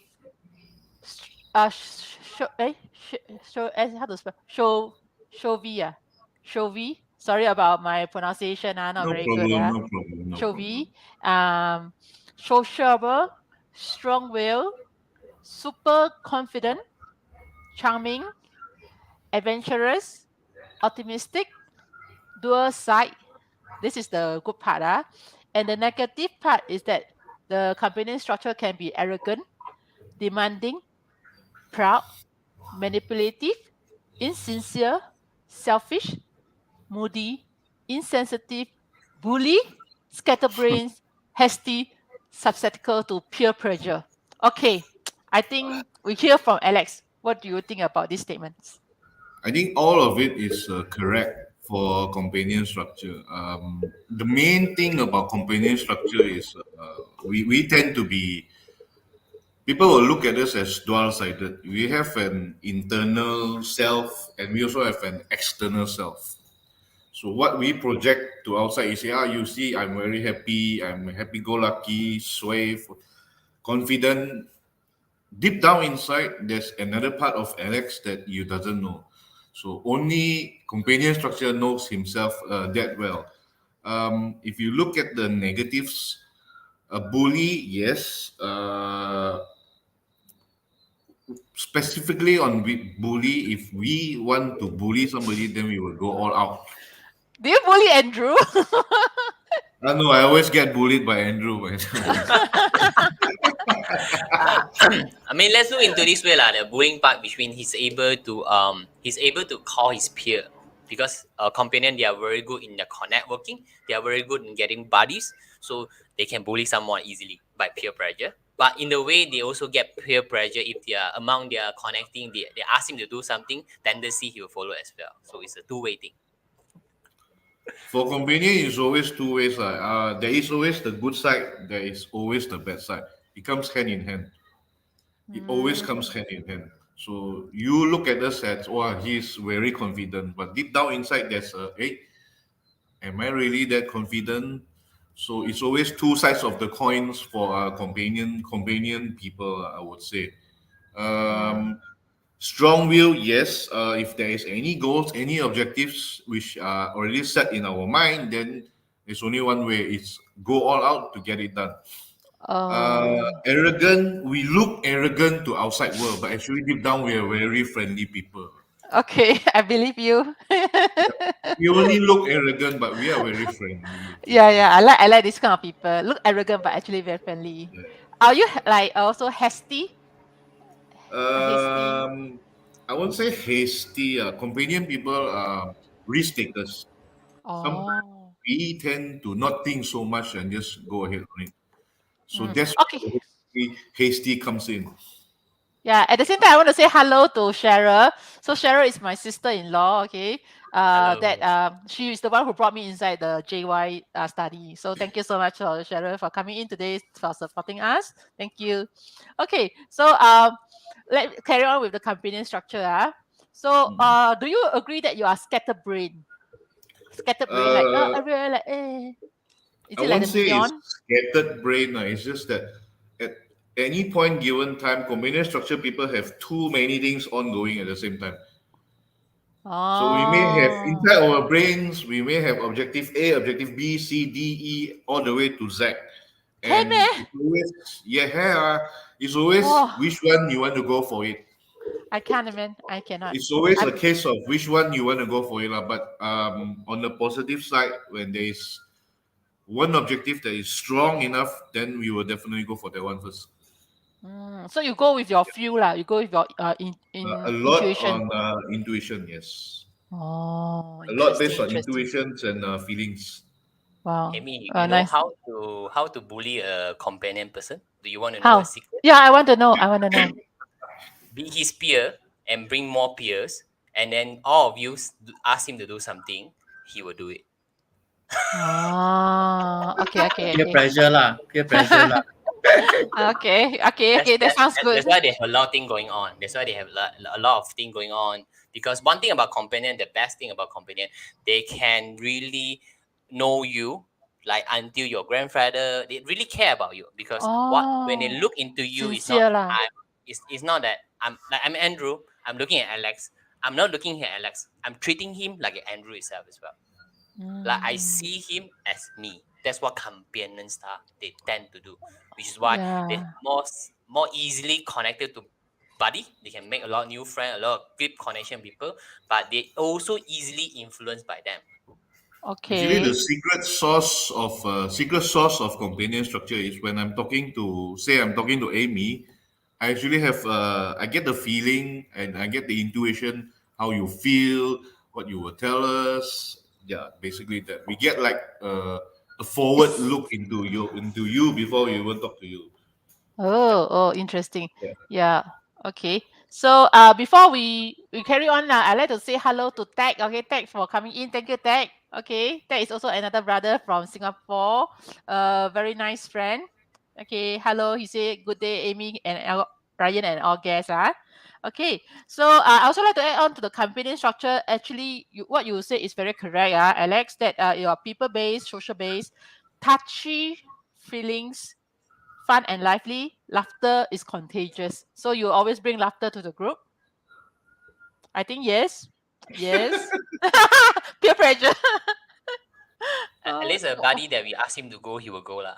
[SPEAKER 4] how to spell? Showy, Showy. Sorry about my pronunciation, not
[SPEAKER 2] No
[SPEAKER 4] very good,
[SPEAKER 2] problem, no problem, no
[SPEAKER 4] Showy,
[SPEAKER 2] problem.
[SPEAKER 4] sociable, strong will, super confident, charming, adventurous, optimistic, dual side. This is the good part. And the negative part is that the company structure can be arrogant, demanding, proud, manipulative, insincere, selfish, moody, insensitive, bully, scatterbrains, hasty, susceptible to peer pressure. Okay, I think we hear from Alex. What do you think about these statements?
[SPEAKER 2] I think all of it is correct for companion structure. The main thing about companion structure is we tend to be, people will look at us as dual-sided. We have an internal self and we also have an external self. So what we project to outside is, yeah, you see, I'm very happy, I'm happy-go-lucky, suave, confident. Deep down inside, there's another part of Alex that you doesn't know. So only companion structure knows himself that well. If you look at the negatives, a bully, yes. Specifically on bully, if we want to bully somebody, then we will go all out.
[SPEAKER 4] Do you bully Andrew?
[SPEAKER 2] No, I always get bullied by Andrew.
[SPEAKER 3] I mean, let's look into this way, the bullying part, between he's able to call his peer, because companion, they are very good in the networking, they are very good in getting buddies, so they can bully someone easily by peer pressure. But in the way, they also get peer pressure if they are among their connecting, they ask him to do something, tendency he will follow as well. So it's a two-way thing.
[SPEAKER 2] For companion, it's always two ways. There is always the good side, there is always the bad side. It comes hand in hand. It always comes hand in hand. So you look at us as, oh, he's very confident, but deep down inside, there's a, hey, am I really that confident? So it's always two sides of the coins for companion people, I would say. Um, Strong will, yes. If there is any goals, any objectives which are already set in our mind, then there's only one way: it's go all out to get it done.
[SPEAKER 4] Oh,
[SPEAKER 2] Arrogant, we look arrogant to outside world, but actually deep down we are very friendly people.
[SPEAKER 4] okay, I believe you.
[SPEAKER 2] We only look arrogant, but we are very friendly
[SPEAKER 4] Yeah,
[SPEAKER 2] people.
[SPEAKER 4] yeah, I like this kind of people. Look arrogant, but actually very friendly.
[SPEAKER 2] Yeah.
[SPEAKER 4] Are you like also hasty? Hasty.
[SPEAKER 2] Um, I won't say hasty. Companion people are risk takers. Sometimes
[SPEAKER 4] Oh.
[SPEAKER 2] we tend to not think so much and just go ahead on it. So
[SPEAKER 4] Mm.
[SPEAKER 2] that's
[SPEAKER 4] Okay.
[SPEAKER 2] where hasty comes in.
[SPEAKER 4] Yeah, at the same time, I want to say hello to Cheryl. So Cheryl is my sister-in-law. Okay, that
[SPEAKER 3] Hello.
[SPEAKER 4] she is the one who brought me inside the JY study. So thank you so much, Cheryl, for coming in today for supporting us. Thank you. Okay, so let carry on with the companion structure. So
[SPEAKER 2] Mm.
[SPEAKER 4] do you agree that you are scatterbrain? Scatterbrain, like
[SPEAKER 2] Uh,
[SPEAKER 4] everywhere, like eh. Is
[SPEAKER 2] I
[SPEAKER 4] it like
[SPEAKER 2] won't
[SPEAKER 4] the
[SPEAKER 2] say it's
[SPEAKER 4] neon?
[SPEAKER 2] scattered brain. It's just that at any point given time, companion structure people have too many things ongoing at the same time. So we may have
[SPEAKER 4] Oh,
[SPEAKER 2] inside our brains, we may have objective A, objective B, C, D, E, all the way to Z.
[SPEAKER 4] can
[SPEAKER 2] And
[SPEAKER 4] eh?
[SPEAKER 2] it's always, yeah, it's always
[SPEAKER 4] Oh,
[SPEAKER 2] which one you want to go for it.
[SPEAKER 4] I can't, man. I cannot.
[SPEAKER 2] It's always a
[SPEAKER 4] I'm
[SPEAKER 2] case of which one you want to go for it. Lah. But on the positive side, when there is one objective that is strong enough, then we will definitely go for that one first.
[SPEAKER 4] So you go with your feel lah. You go with your
[SPEAKER 2] A
[SPEAKER 4] in
[SPEAKER 2] lot
[SPEAKER 4] intuition.
[SPEAKER 2] on intuition, yes.
[SPEAKER 4] Oh,
[SPEAKER 2] A lot based
[SPEAKER 4] interesting,
[SPEAKER 2] on
[SPEAKER 4] interesting.
[SPEAKER 2] intuitions and feelings.
[SPEAKER 4] Wow.
[SPEAKER 3] Amy, you know
[SPEAKER 4] Nice.
[SPEAKER 3] how to bully a companion person? Do you want to know a
[SPEAKER 4] How?
[SPEAKER 3] secret?
[SPEAKER 4] Yeah, I want to know. I want to know.
[SPEAKER 3] Be his peer and bring more peers, and then all of you ask him to do something, he will do it.
[SPEAKER 4] Oh, okay, okay,
[SPEAKER 1] Peer
[SPEAKER 4] okay.
[SPEAKER 1] pressure lah, peer pressure lah.
[SPEAKER 4] Okay, okay,
[SPEAKER 3] That's
[SPEAKER 4] okay. That
[SPEAKER 3] that,
[SPEAKER 4] sounds
[SPEAKER 3] that-
[SPEAKER 4] good.
[SPEAKER 3] that's why they have a lot of thing going on. That's why they have a lot of thing going on. Because one thing about companion, the best thing about companion, they can really know you, like until your grandfather. They really care about you, because what when they
[SPEAKER 4] Oh,
[SPEAKER 3] look into you, it's not
[SPEAKER 4] sincere lah.
[SPEAKER 3] it's not that I'm Andrew. I'm looking at Alex. I'm not looking at Alex. I'm treating him like Andrew itself as well. Like I
[SPEAKER 4] Mm,
[SPEAKER 3] see him as me. That's what companion star they tend to do, which is why they
[SPEAKER 4] yeah.
[SPEAKER 3] more easily connected to buddy. They can make a lot of new friends, a lot of deep connection people, but they also easily influenced by them.
[SPEAKER 2] Actually, the
[SPEAKER 4] Okay.
[SPEAKER 2] secret source of companion structure is when I'm talking to, say, I'm talking to Amy. I actually have I get the feeling and I get the intuition how you feel, what you will tell us. Yeah, basically that we get like a forward
[SPEAKER 4] It's
[SPEAKER 2] look into you before we even talk to you.
[SPEAKER 4] oh, interesting.
[SPEAKER 2] Yeah.
[SPEAKER 4] Yeah. Okay. So before we carry on, I'd like to say hello to Tag. Okay, Tag for coming in. Thank you, Tag. Okay, Tag is also another brother from Singapore. Very nice friend. Okay, hello. He said good day, Amy and Ryan and all guests. Okay. So I also like to add on to the company structure. Actually, what you say is very correct, Alex. That you are people based, social based, touchy feelings, fun and lively. Laughter is contagious. So you always bring laughter to the group. I think yes. Yes. Peer pressure.
[SPEAKER 3] At
[SPEAKER 4] Oh.
[SPEAKER 3] least a buddy that we ask him to go, he will go lah.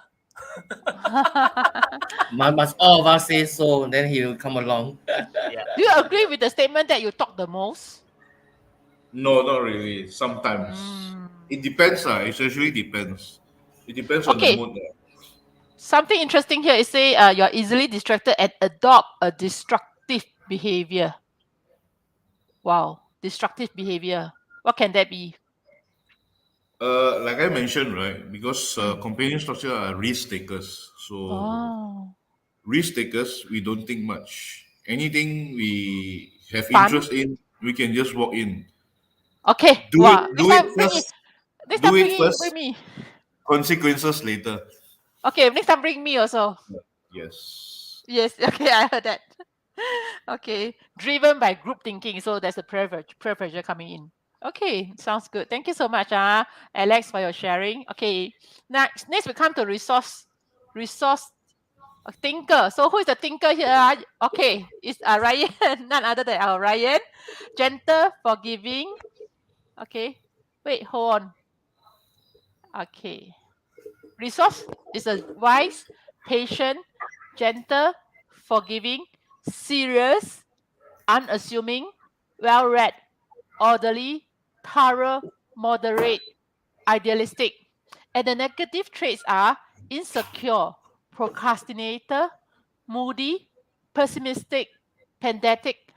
[SPEAKER 1] Must all of us say so, then he will come along.
[SPEAKER 3] Yeah.
[SPEAKER 4] Do you agree with the statement that you talk the most?
[SPEAKER 2] No, not really. Sometimes
[SPEAKER 4] Mm.
[SPEAKER 2] it depends. It actually depends. It depends on the
[SPEAKER 4] Okay.
[SPEAKER 2] mood.
[SPEAKER 4] Something interesting here is say you're easily distracted and adopt a destructive behavior. Wow. Destructive behavior. What can that be?
[SPEAKER 2] Like I mentioned, right? Because
[SPEAKER 4] Mm.
[SPEAKER 2] companion structure are risk takers. So
[SPEAKER 4] Oh.
[SPEAKER 2] risk takers, we don't think much. Anything we have
[SPEAKER 4] Fun.
[SPEAKER 2] interest in, we can just walk in.
[SPEAKER 4] Okay.
[SPEAKER 2] Do it.
[SPEAKER 4] Wow.
[SPEAKER 2] Do it first.
[SPEAKER 4] Next
[SPEAKER 2] Do
[SPEAKER 4] time
[SPEAKER 2] it
[SPEAKER 4] bring
[SPEAKER 2] first.
[SPEAKER 4] me.
[SPEAKER 2] Consequences later.
[SPEAKER 4] Okay, next time bring me also.
[SPEAKER 2] Yes.
[SPEAKER 4] Yes, okay, I heard that. Okay, driven by group thinking, so there's a peer pressure coming in. Okay, sounds good. Thank you so much, Alex, for your sharing. Okay, next we come to resource thinker. So who is the thinker here? Okay, it's Ryan, none other than our Ryan. Gentle, forgiving. Okay, wait, hold on. Okay, resource is a wise, patient, gentle, forgiving, serious, unassuming, well read, orderly, thorough, moderate, idealistic. And the negative traits are insecure, procrastinator, moody, pessimistic, pedantic,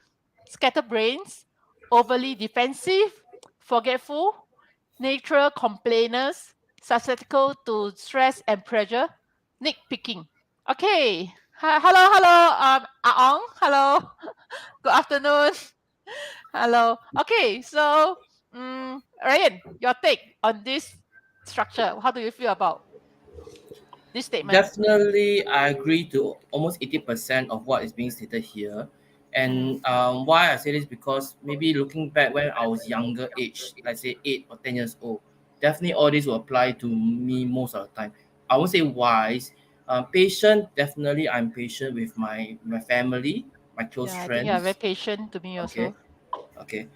[SPEAKER 4] scatterbrains, overly defensive, forgetful, natural complainers, susceptible to stress and pressure, nitpicking. Okay. Hello, Aong. Hello. Good afternoon. Hello. Okay, so Ryan, your take on this structure. How do you feel about this statement?
[SPEAKER 1] Definitely, I agree to almost 80% of what is being stated here.
[SPEAKER 4] Mm.
[SPEAKER 1] And why I say this because maybe looking back when I was younger age, like say 8 or 10 years old, definitely all this will apply to me most of the time. I won't say wise. Patient, definitely I'm patient with my family, my close
[SPEAKER 4] Yeah, I think you are very
[SPEAKER 1] friends.
[SPEAKER 4] patient to me
[SPEAKER 1] Okay.
[SPEAKER 4] also.
[SPEAKER 1] Okay.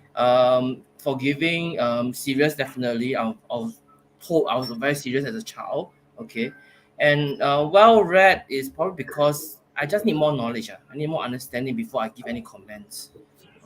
[SPEAKER 1] Forgiving, serious definitely. I was told I was very serious as a child. Okay. And well read is probably because I just need more knowledge. I need more understanding before I give any comments.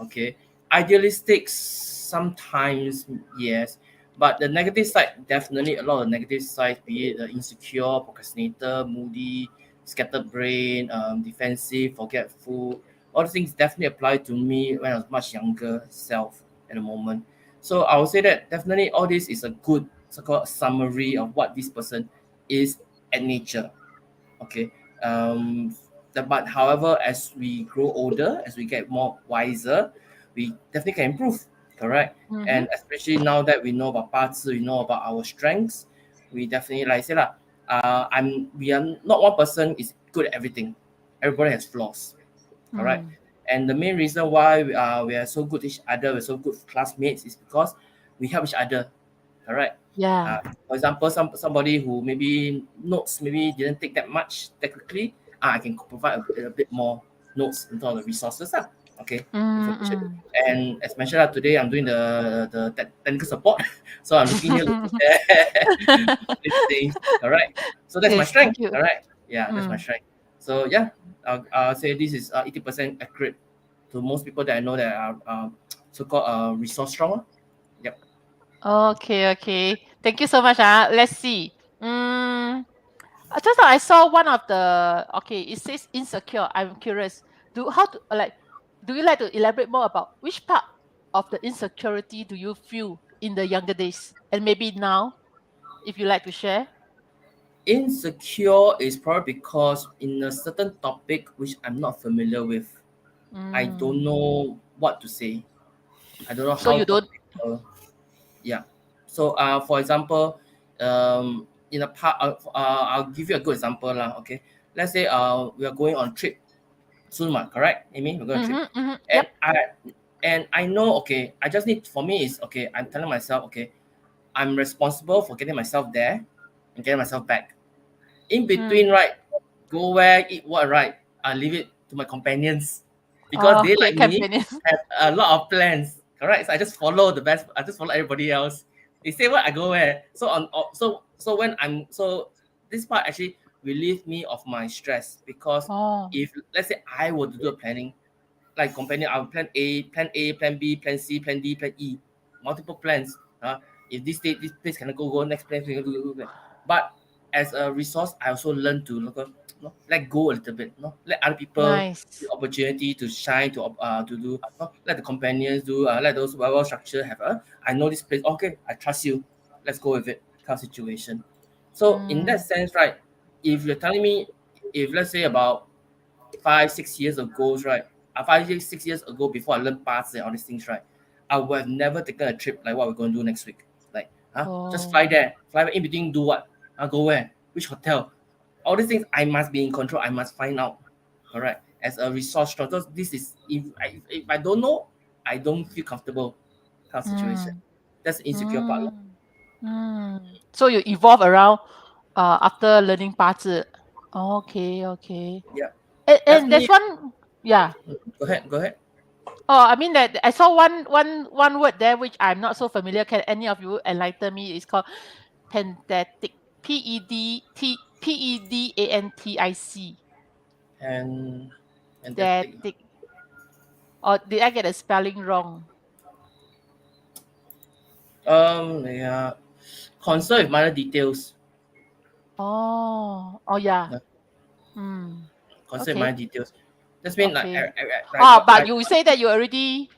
[SPEAKER 1] Okay. Idealistic sometimes yes, but the negative side definitely a lot of negative sides, be it insecure, procrastinator, moody, scattered brain, defensive, forgetful. All the things definitely apply to me when I was much younger self at the moment. So I would say that definitely all this is a good so-called summary of what this person is at nature. Okay. But however, as we grow older, as we get more wiser, we definitely can improve. Correct.
[SPEAKER 4] Mm-hmm.
[SPEAKER 1] And especially now that we know about parts, we know about our strengths, we definitely like I say lah. We are not one person is good at everything. Everybody has flaws. Correct.
[SPEAKER 4] Mm.
[SPEAKER 1] And the main reason why we are so good to each other, we're so good classmates, is because we help each other. Correct.
[SPEAKER 4] Yeah.
[SPEAKER 1] Uh, for example, somebody who maybe notes maybe didn't take that much technically, I can provide a bit more notes in terms of the resources. Okay, information.
[SPEAKER 4] Mm-mm.
[SPEAKER 1] And as mentioned today, I'm doing the technical support, so I'm looking here, looking there, these things. Correct. So that's my
[SPEAKER 4] Yes, thank
[SPEAKER 1] strength.
[SPEAKER 4] you.
[SPEAKER 1] Correct. Yeah, that's my
[SPEAKER 4] Mm.
[SPEAKER 1] strength. So yeah, I'll say this is 80% accurate to most people that I know that are so-called resource strong. Yep.
[SPEAKER 4] Okay, okay. Thank you so much. Let's see. Just now I saw one of the okay, it says insecure. I'm curious. do you like to elaborate more about which part of the insecurity do you feel in the younger days and maybe now, if you like to share?
[SPEAKER 1] Insecure is probably because in a certain topic which I'm not familiar with, I don't
[SPEAKER 4] Mm.
[SPEAKER 1] know what to say. I don't know
[SPEAKER 4] So
[SPEAKER 1] how
[SPEAKER 4] you
[SPEAKER 1] to talk
[SPEAKER 4] don't.
[SPEAKER 1] to people. Yeah. So for example, in a part, I'll give you a good example lah. Okay. Let's say we are going on trip soon, correct? Amy, we're going on trip,
[SPEAKER 4] Yep.
[SPEAKER 1] and I know, okay, I just need, for me is okay. I'm telling myself, okay, I'm responsible for getting myself there and getting myself back. In between, right, go where, eat what, right, I leave it to my companions because they,
[SPEAKER 4] Okay,
[SPEAKER 1] like me,
[SPEAKER 4] campaign.
[SPEAKER 1] have a lot of plans, correct? So I just follow the best. I just follow everybody else. They say what, I go where. So when I'm so this part actually relieve me of my stress because
[SPEAKER 4] Oh.
[SPEAKER 1] if let's say I were to do a planning, like companion, I'll plan A, plan B, plan C, plan D, plan E, multiple plans. If this day, this place cannot go, next place can go. But as a resource, I also learn to let go a little bit. Let other people
[SPEAKER 4] Nice.
[SPEAKER 1] the opportunity to shine, to do. Let the companions do. Let those well structure have. I know this place. Okay, I trust you. Let's go with it. Kind of situation. So in that
[SPEAKER 4] Mm.
[SPEAKER 1] sense, right? If you're telling me, if let's say about 5 6 years ago, right? 6 years ago, before I learned parts and all these things, right? I would have never taken a trip like what we're going to do next week. Like, just fly
[SPEAKER 4] Oh.
[SPEAKER 1] there, fly in between, do what? Go where? Which hotel? All these things I must be in control. I must find out. Correct. As a resource structure, this is if I don't know, I don't feel comfortable. Kind of situation.
[SPEAKER 4] Mm.
[SPEAKER 1] That's the insecure part. Lor.
[SPEAKER 4] Mm. So you evolve around after learning 八字. Okay, okay.
[SPEAKER 1] Yeah. That's
[SPEAKER 4] And there's
[SPEAKER 1] me.
[SPEAKER 4] one, yeah.
[SPEAKER 1] Go ahead. Go ahead.
[SPEAKER 4] Oh, I mean that I saw one word there which I'm not so familiar. Can any of you enlighten me? It's called pendantic. Pedantic.
[SPEAKER 1] And that thing.
[SPEAKER 4] Datic. Or did I get the spelling wrong?
[SPEAKER 1] Yeah. Concern with minor details.
[SPEAKER 4] Oh, yeah.
[SPEAKER 1] Yeah.
[SPEAKER 4] Mm.
[SPEAKER 1] Concern with
[SPEAKER 4] Okay.
[SPEAKER 1] minor details. That's mean like
[SPEAKER 4] Okay. But
[SPEAKER 1] like
[SPEAKER 4] you say that you already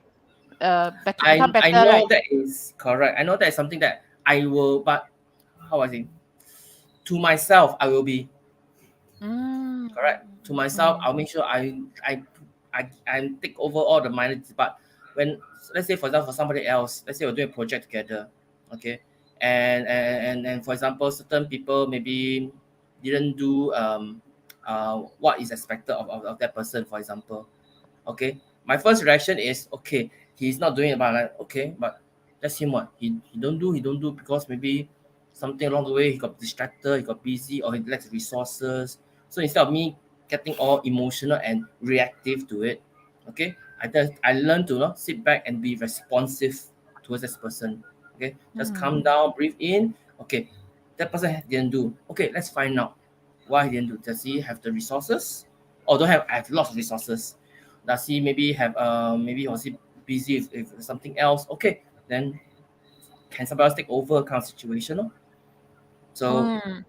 [SPEAKER 4] become
[SPEAKER 1] I
[SPEAKER 4] better,
[SPEAKER 1] know
[SPEAKER 4] right?
[SPEAKER 1] that is correct. I know that is something that I will, but how I say, to myself I will be
[SPEAKER 4] Mm.
[SPEAKER 1] correct. To myself,
[SPEAKER 4] Mm.
[SPEAKER 1] I'll make sure I take over all the minor details. But when, let's say for example for somebody else, let's say we're doing a project together, okay, and for example certain people maybe didn't do what is expected of that person, for example. Okay, my first reaction is okay, he's not doing it, but like okay, but that's him. What he don't do because maybe something along the way he got distracted, he got busy, or he lacks resources. So instead of me getting all emotional and reactive to it, okay, I learn to sit back and be responsive towards this person. Okay, just calm
[SPEAKER 4] Mm.
[SPEAKER 1] down, breathe in. Okay, that person didn't do. Okay, let's find out why he didn't do. Does he have the resources, or don't have? I have lots of resources. Does he maybe have maybe was he busy with something else? Okay, then can somebody else take over kind of situation? No? So
[SPEAKER 4] Mm.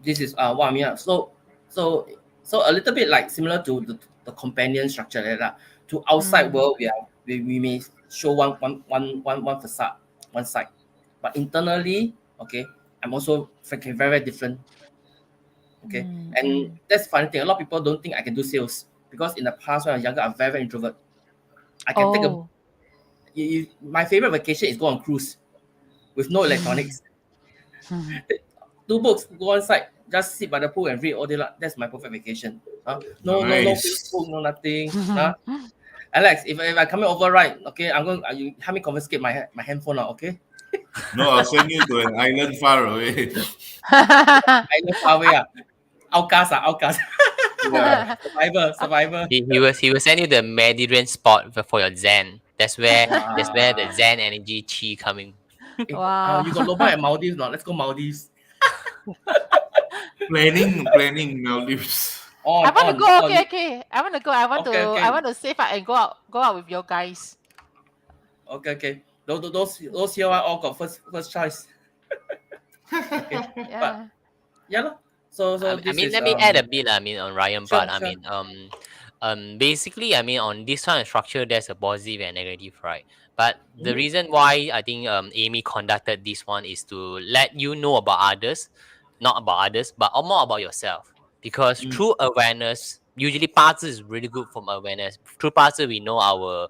[SPEAKER 1] this is what I mean. So so a little bit like similar to the companion structure like that. To outside
[SPEAKER 4] Mm.
[SPEAKER 1] world, we may show one facade, one side, but internally, okay, I'm also very very different. Okay,
[SPEAKER 4] Mm.
[SPEAKER 1] and
[SPEAKER 4] Mm.
[SPEAKER 1] that's the funny thing. A lot of people don't think I can do sales because in the past when I was younger, I'm very introvert. I can take a
[SPEAKER 4] Oh.
[SPEAKER 1] my favorite vacation is go on cruise with no electronics.
[SPEAKER 4] Mm.
[SPEAKER 1] Two books, go on site, just sit by the pool and read all day long. That's my perfect vacation. No
[SPEAKER 2] Nice.
[SPEAKER 1] Facebook, no nothing. Alex, if I coming over right, okay, I'm going. You help me confiscate my handphone now, okay?
[SPEAKER 2] No, I'll send you to an island far away.
[SPEAKER 1] I know far away. Outcast.
[SPEAKER 2] Yeah.
[SPEAKER 1] Survivor.
[SPEAKER 3] He will send you the Mediterranean spot for your Zen. That's where the
[SPEAKER 1] Wow.
[SPEAKER 3] Zen energy chi coming.
[SPEAKER 4] Wow.
[SPEAKER 1] You got lobang at Maldives now. Let's go Maldives.
[SPEAKER 2] Planning Maldives.
[SPEAKER 4] I want to go.
[SPEAKER 1] On.
[SPEAKER 4] Okay, okay. I want to go. I
[SPEAKER 1] Okay.
[SPEAKER 4] want to save up and go out with your guys.
[SPEAKER 1] Okay. Those here are all got first choice. Okay. But
[SPEAKER 4] Yeah.
[SPEAKER 1] yeah lah. So
[SPEAKER 3] I
[SPEAKER 1] this
[SPEAKER 3] mean,
[SPEAKER 1] is
[SPEAKER 3] let me add a bit. I mean, on Ryan part.
[SPEAKER 1] sure.
[SPEAKER 3] I mean, Basically, I mean, on this kind of structure, there's a positive and negative, right? But the reason why I think Amy conducted this one is to let you know about others, not about others, but more about yourself. Because
[SPEAKER 1] Mm.
[SPEAKER 3] through awareness, usually parts is really good from awareness. Through parts, we know our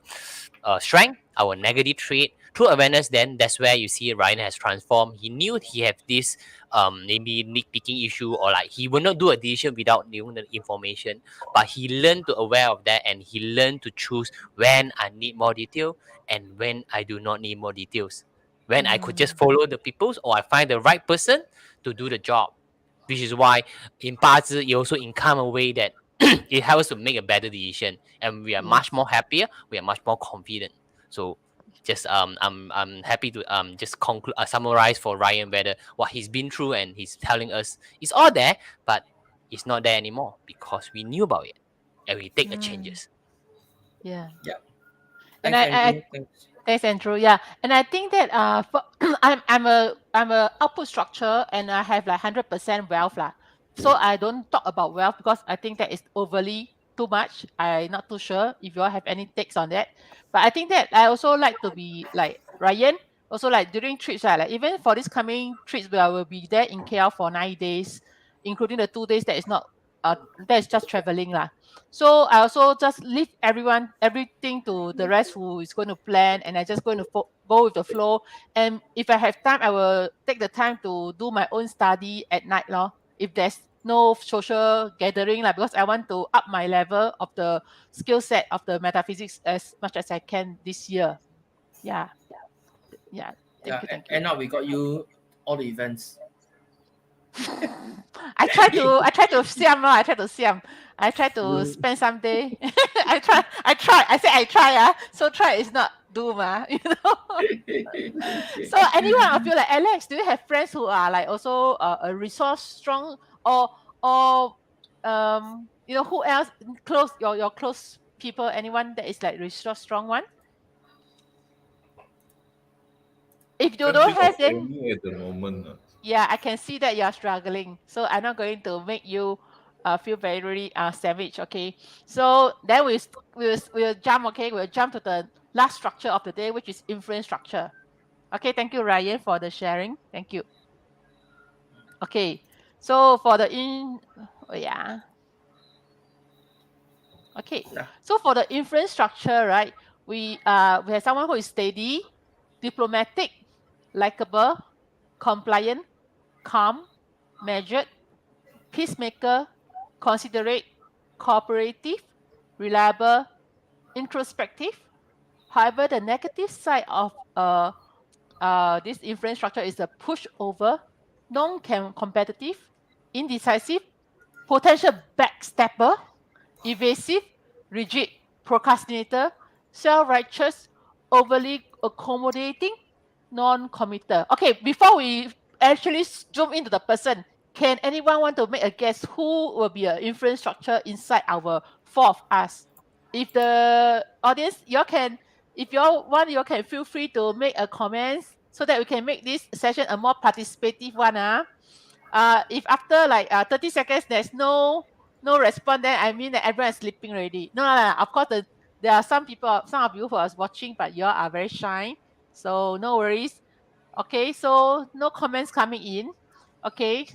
[SPEAKER 3] strength, our negative trait. Through awareness, then that's where you see Ryan has transformed. He knew he had this maybe nitpicking issue, or like he will not do a decision without knowing the information, but he learned to aware of that, and he learned to choose when I need more detail and when I do not need more details, when I could just follow the peoples, or I find the right person to do the job, which is why in parts it also income a way that it helps to make a better decision, and we are
[SPEAKER 4] Yes.
[SPEAKER 3] much more happier, we are much more confident. So just I'm happy to just conclude summarize for Ryan whether what he's been through, and he's telling us it's all there, but it's not there anymore because we knew about it and we take the
[SPEAKER 4] Mm,
[SPEAKER 3] changes.
[SPEAKER 4] yeah.
[SPEAKER 1] Yeah.
[SPEAKER 4] And
[SPEAKER 1] Thanks, Andrew. Thanks.
[SPEAKER 4] thanks, Andrew. Yeah, and I think that for I'm a output structure, and I have like 100% wealth lah. So I don't talk about wealth because I think that is overly too much. I not too sure if you all have any takes on that. But I think that I also like to be like Ryan. Also like during trips, right, like even for this coming trips, where I will be there in KL for 9 days, including the 2 days that is not that is just traveling lah. So I also just leave everything to the rest who is going to plan, and I just going to go with the flow. And if I have time, I will take the time to do my own study at night, lor. If there's no social gathering, like because I want to up my level of the skill set of the metaphysics as much as I can this year. Yeah, yeah.
[SPEAKER 1] Yeah.
[SPEAKER 4] Thank you.
[SPEAKER 1] And now we got you all the events.
[SPEAKER 4] I try to siam lor. I try to siam. I try to
[SPEAKER 1] You-
[SPEAKER 4] spend some day. I try. I say I try. So try is not do you know. So anyone of you like Alex, do you have friends who are like also a resource strong, or who else close your close people? Anyone that is like resource strong one? If you
[SPEAKER 2] Can't
[SPEAKER 4] don't
[SPEAKER 2] think of
[SPEAKER 4] have, then
[SPEAKER 2] any at the moment.
[SPEAKER 4] yeah, I can see that you are struggling. So I'm not going to make you feel very savage. Okay. So then we'll jump. Okay, we'll jump to the last structure of the day, which is influence structure. Okay. Thank you, Ryan, for the sharing. Thank you. Okay. So for the oh, yeah. Okay.
[SPEAKER 1] Yeah.
[SPEAKER 4] So for the influence structure, right? We have someone who is steady, diplomatic, likable, compliant, calm, measured, peacemaker, considerate, cooperative, reliable, introspective. However, the negative side of this influence structure is the pushover, non-competitive, indecisive, potential backstabber, evasive, rigid, procrastinator, self-righteous, overly accommodating, non-committer. Okay, before we actually zoom into the person, can anyone want to make a guess who will be an influence structure inside our four of us? If the audience, you all can, if you all want, you all can feel free to make a comment so that we can make this session a more participative one. If after like 30 seconds there's no response, then I mean that everyone is sleeping already. No, no, no. Of course, there are some of you who are watching, but you all are very shy. So no worries. Okay, so no comments coming in. Okay.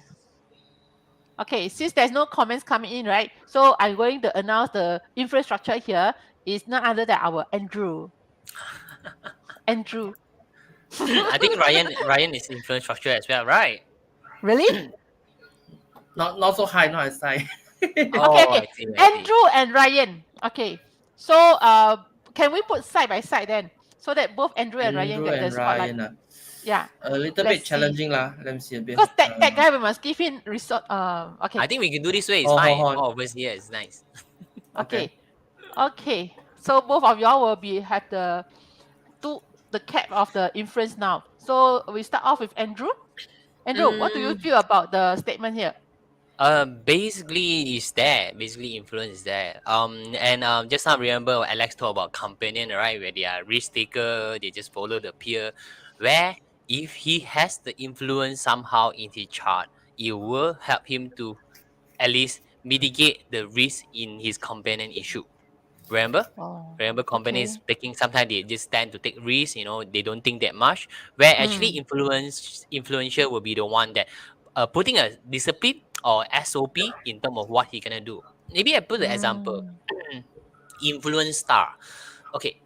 [SPEAKER 4] Okay, since there's no comments coming in, right? So I'm going to announce the infrastructure here is none other than our Andrew. Andrew.
[SPEAKER 3] I think Ryan is influence structure as well, right?
[SPEAKER 4] Really?
[SPEAKER 1] Not so high, not as high.
[SPEAKER 4] Okay,
[SPEAKER 3] Oh,
[SPEAKER 4] okay.
[SPEAKER 3] I see, I see.
[SPEAKER 4] Andrew and Ryan. Okay. So can we put side by side then? So that both Andrew and Ryan
[SPEAKER 1] Andrew
[SPEAKER 4] get the
[SPEAKER 1] and
[SPEAKER 4] spotlight.
[SPEAKER 1] Ryan.
[SPEAKER 4] Yeah.
[SPEAKER 1] A little
[SPEAKER 4] Let's
[SPEAKER 1] bit
[SPEAKER 4] see.
[SPEAKER 1] challenging lah. Let me see a bit.
[SPEAKER 4] Because that guy we must give him resort okay.
[SPEAKER 3] I think we can do this way. It's
[SPEAKER 1] Hold
[SPEAKER 3] fine.
[SPEAKER 1] on.
[SPEAKER 3] All of us here is nice.
[SPEAKER 4] Okay. Okay. So both of y'all will have the cap of the influence now. So we start off with Andrew. Andrew, what do you
[SPEAKER 3] Mm,
[SPEAKER 4] feel about the statement here?
[SPEAKER 3] basically is there. Basically, influence is there. And just now remember Alex talked about companion, right? Where they are risk taker, they just follow the peer. Where if he has the influence somehow in his chart, it will help him to at least mitigate the risk in his companion issue. Remember?
[SPEAKER 4] Oh,
[SPEAKER 3] Remember, companies
[SPEAKER 4] okay.
[SPEAKER 3] taking sometimes they just tend to take risks, they don't think that much. Where actually
[SPEAKER 4] Mm.
[SPEAKER 3] influencer will be the one that putting a discipline or SOP in terms of what he gonna do. Maybe I put the example.
[SPEAKER 4] Mm.
[SPEAKER 3] Influence star. Okay,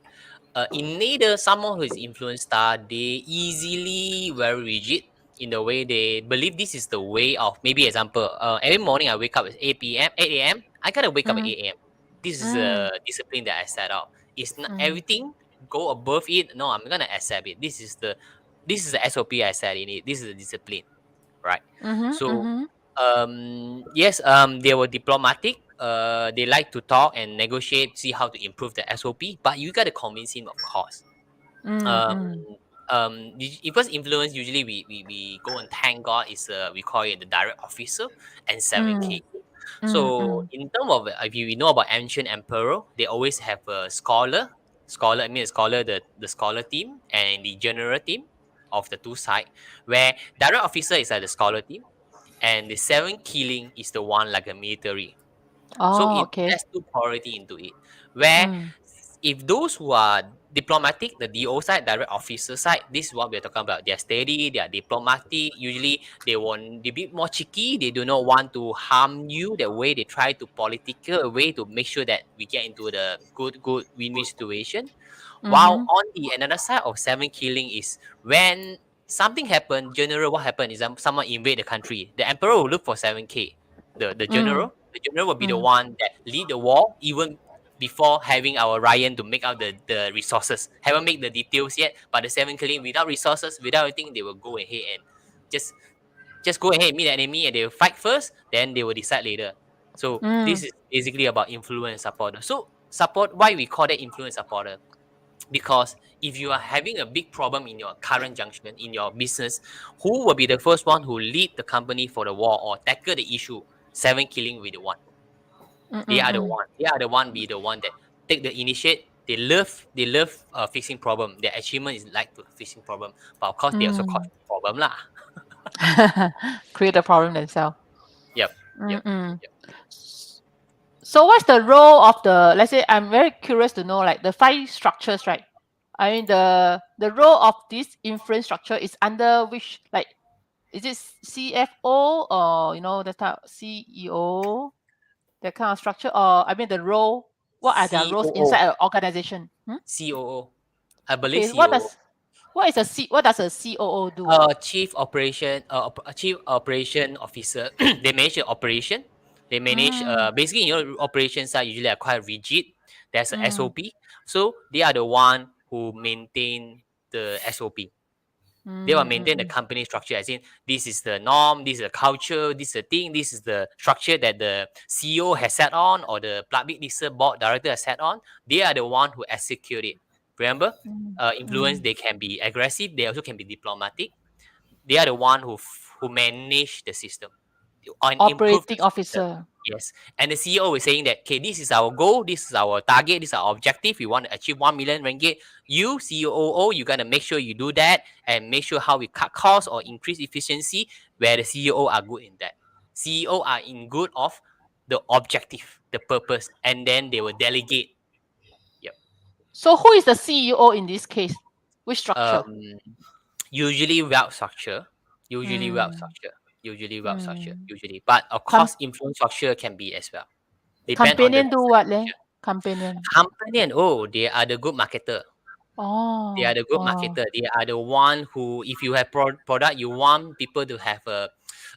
[SPEAKER 3] in neither someone who is influence star, they easily very rigid in the way they believe this is the way of, maybe example, every morning I wake up at 8 a.m. I gotta wake up at
[SPEAKER 4] Mm.
[SPEAKER 3] 8 a.m. This is
[SPEAKER 4] Mm.
[SPEAKER 3] a discipline that I set out. It's not
[SPEAKER 4] Mm.
[SPEAKER 3] everything go above it. No, I'm gonna accept it. This is the SOP I set in it. This is the discipline, right?
[SPEAKER 4] Mhm.
[SPEAKER 3] So
[SPEAKER 4] Mhm.
[SPEAKER 3] yes, they were diplomatic. They like to talk and negotiate, see how to improve the SOP, but you got to convince him, of course.
[SPEAKER 4] Mm.
[SPEAKER 3] um
[SPEAKER 4] Mm.
[SPEAKER 3] because influence usually we go and thank God is we call it the direct officer and 7K.
[SPEAKER 4] Mm. Mm.
[SPEAKER 3] So
[SPEAKER 4] Mm.
[SPEAKER 3] in terms of, if you know about ancient emperor, they always have a scholar, I mean a scholar, the scholar team and the general team of the two side, where direct officer is like the scholar team and the seven killing is the one like a military. So
[SPEAKER 4] Oh,
[SPEAKER 3] it
[SPEAKER 4] okay.
[SPEAKER 3] has two priority into it. Where
[SPEAKER 4] Mm.
[SPEAKER 3] if those who are diplomatic, the DO side, direct officer side, this is what we're talking about. They're steady, they are diplomatic. Usually they want they bit more cheeky. They do not want to harm you. That way they try to political way to make sure that we get into the good win-win situation. While
[SPEAKER 4] Mhm.
[SPEAKER 3] on the another side of seven killing is when something happened, general what happened is someone invade the country. The emperor will look for 7K. The
[SPEAKER 4] Mm.
[SPEAKER 3] general, the general will be the
[SPEAKER 4] Mm.
[SPEAKER 3] one that lead the war even before having our Ryan to make out the resources. Haven't made the details yet, but the seven killing without resources, without anything, they will go ahead and just just go ahead and meet the enemy and they will fight first, then they will decide later. So this
[SPEAKER 4] Mm.
[SPEAKER 3] is basically about influence supporter. So support, why we call that influence supporter? Because if you are having a big problem in your current junction in your business, who will be the first one who lead the company for the war or tackle the issue? Seven killing with the one.
[SPEAKER 4] Mm.
[SPEAKER 3] They
[SPEAKER 4] Mm.
[SPEAKER 3] are the
[SPEAKER 4] Mm.
[SPEAKER 3] one. They are the one be the one that take the initiate. They love fixing problem. Their achievement is like to fixing problem, but of course they also cause
[SPEAKER 4] Mm.
[SPEAKER 3] problem lah.
[SPEAKER 4] Create a problem themselves.
[SPEAKER 3] Yep. Yep.
[SPEAKER 4] Mm.
[SPEAKER 3] Yep.
[SPEAKER 4] So what's the role of the, let's say I'm very curious to know like the five structures, right? I mean the role of this influence structure is under which, like, is it CFO or the type CEO, that kind of structure, or I mean the role, what are their roles
[SPEAKER 3] COO.
[SPEAKER 4] inside an organization?
[SPEAKER 3] COO. I believe
[SPEAKER 4] Okay, what
[SPEAKER 3] COO.
[SPEAKER 4] does what does a COO do?
[SPEAKER 3] Chief operation officer. They manage the operation. They manage
[SPEAKER 4] Mm.
[SPEAKER 3] basically, operations are usually are quite rigid. There's a
[SPEAKER 4] Mm.
[SPEAKER 3] SOP, so they are the one who maintain the SOP. They will
[SPEAKER 4] Mm.
[SPEAKER 3] maintain the
[SPEAKER 4] Mm.
[SPEAKER 3] company structure, as in this is the norm, this is the culture, this is the thing, this is the structure that the CEO has set on or the public listed board director has set on. They are the one who execute it. Remember,
[SPEAKER 4] Mm.
[SPEAKER 3] influence,
[SPEAKER 4] Mm.
[SPEAKER 3] they can be aggressive, they also can be diplomatic. They are the one who manage the system and improve the
[SPEAKER 4] Operating
[SPEAKER 3] system.
[SPEAKER 4] officer.
[SPEAKER 3] Yes, and the CEO is saying that, okay, this is our goal, this is our target, this is our objective. We want to achieve 1 million ringgit. You COO, you gotta make sure you do that and make sure how we cut costs or increase efficiency. Where the CEO are good in that. CEO are in good of the objective, the purpose, and then they will delegate. Yep.
[SPEAKER 4] So who is the CEO in this case? Which structure?
[SPEAKER 3] Um, usually well structure, usually well
[SPEAKER 4] Mm.
[SPEAKER 3] structure, usually well structure,
[SPEAKER 4] Mm.
[SPEAKER 3] usually. But of
[SPEAKER 4] Com-
[SPEAKER 3] course, influence structure can be as well. Depend on the
[SPEAKER 4] companion do
[SPEAKER 3] business
[SPEAKER 4] what leh?
[SPEAKER 3] structure.
[SPEAKER 4] Companion.
[SPEAKER 3] Company and they are the good marketer. They are
[SPEAKER 4] Oh.
[SPEAKER 3] the good
[SPEAKER 4] Oh.
[SPEAKER 3] marketer. They are the one who, if you have product, you want people to have a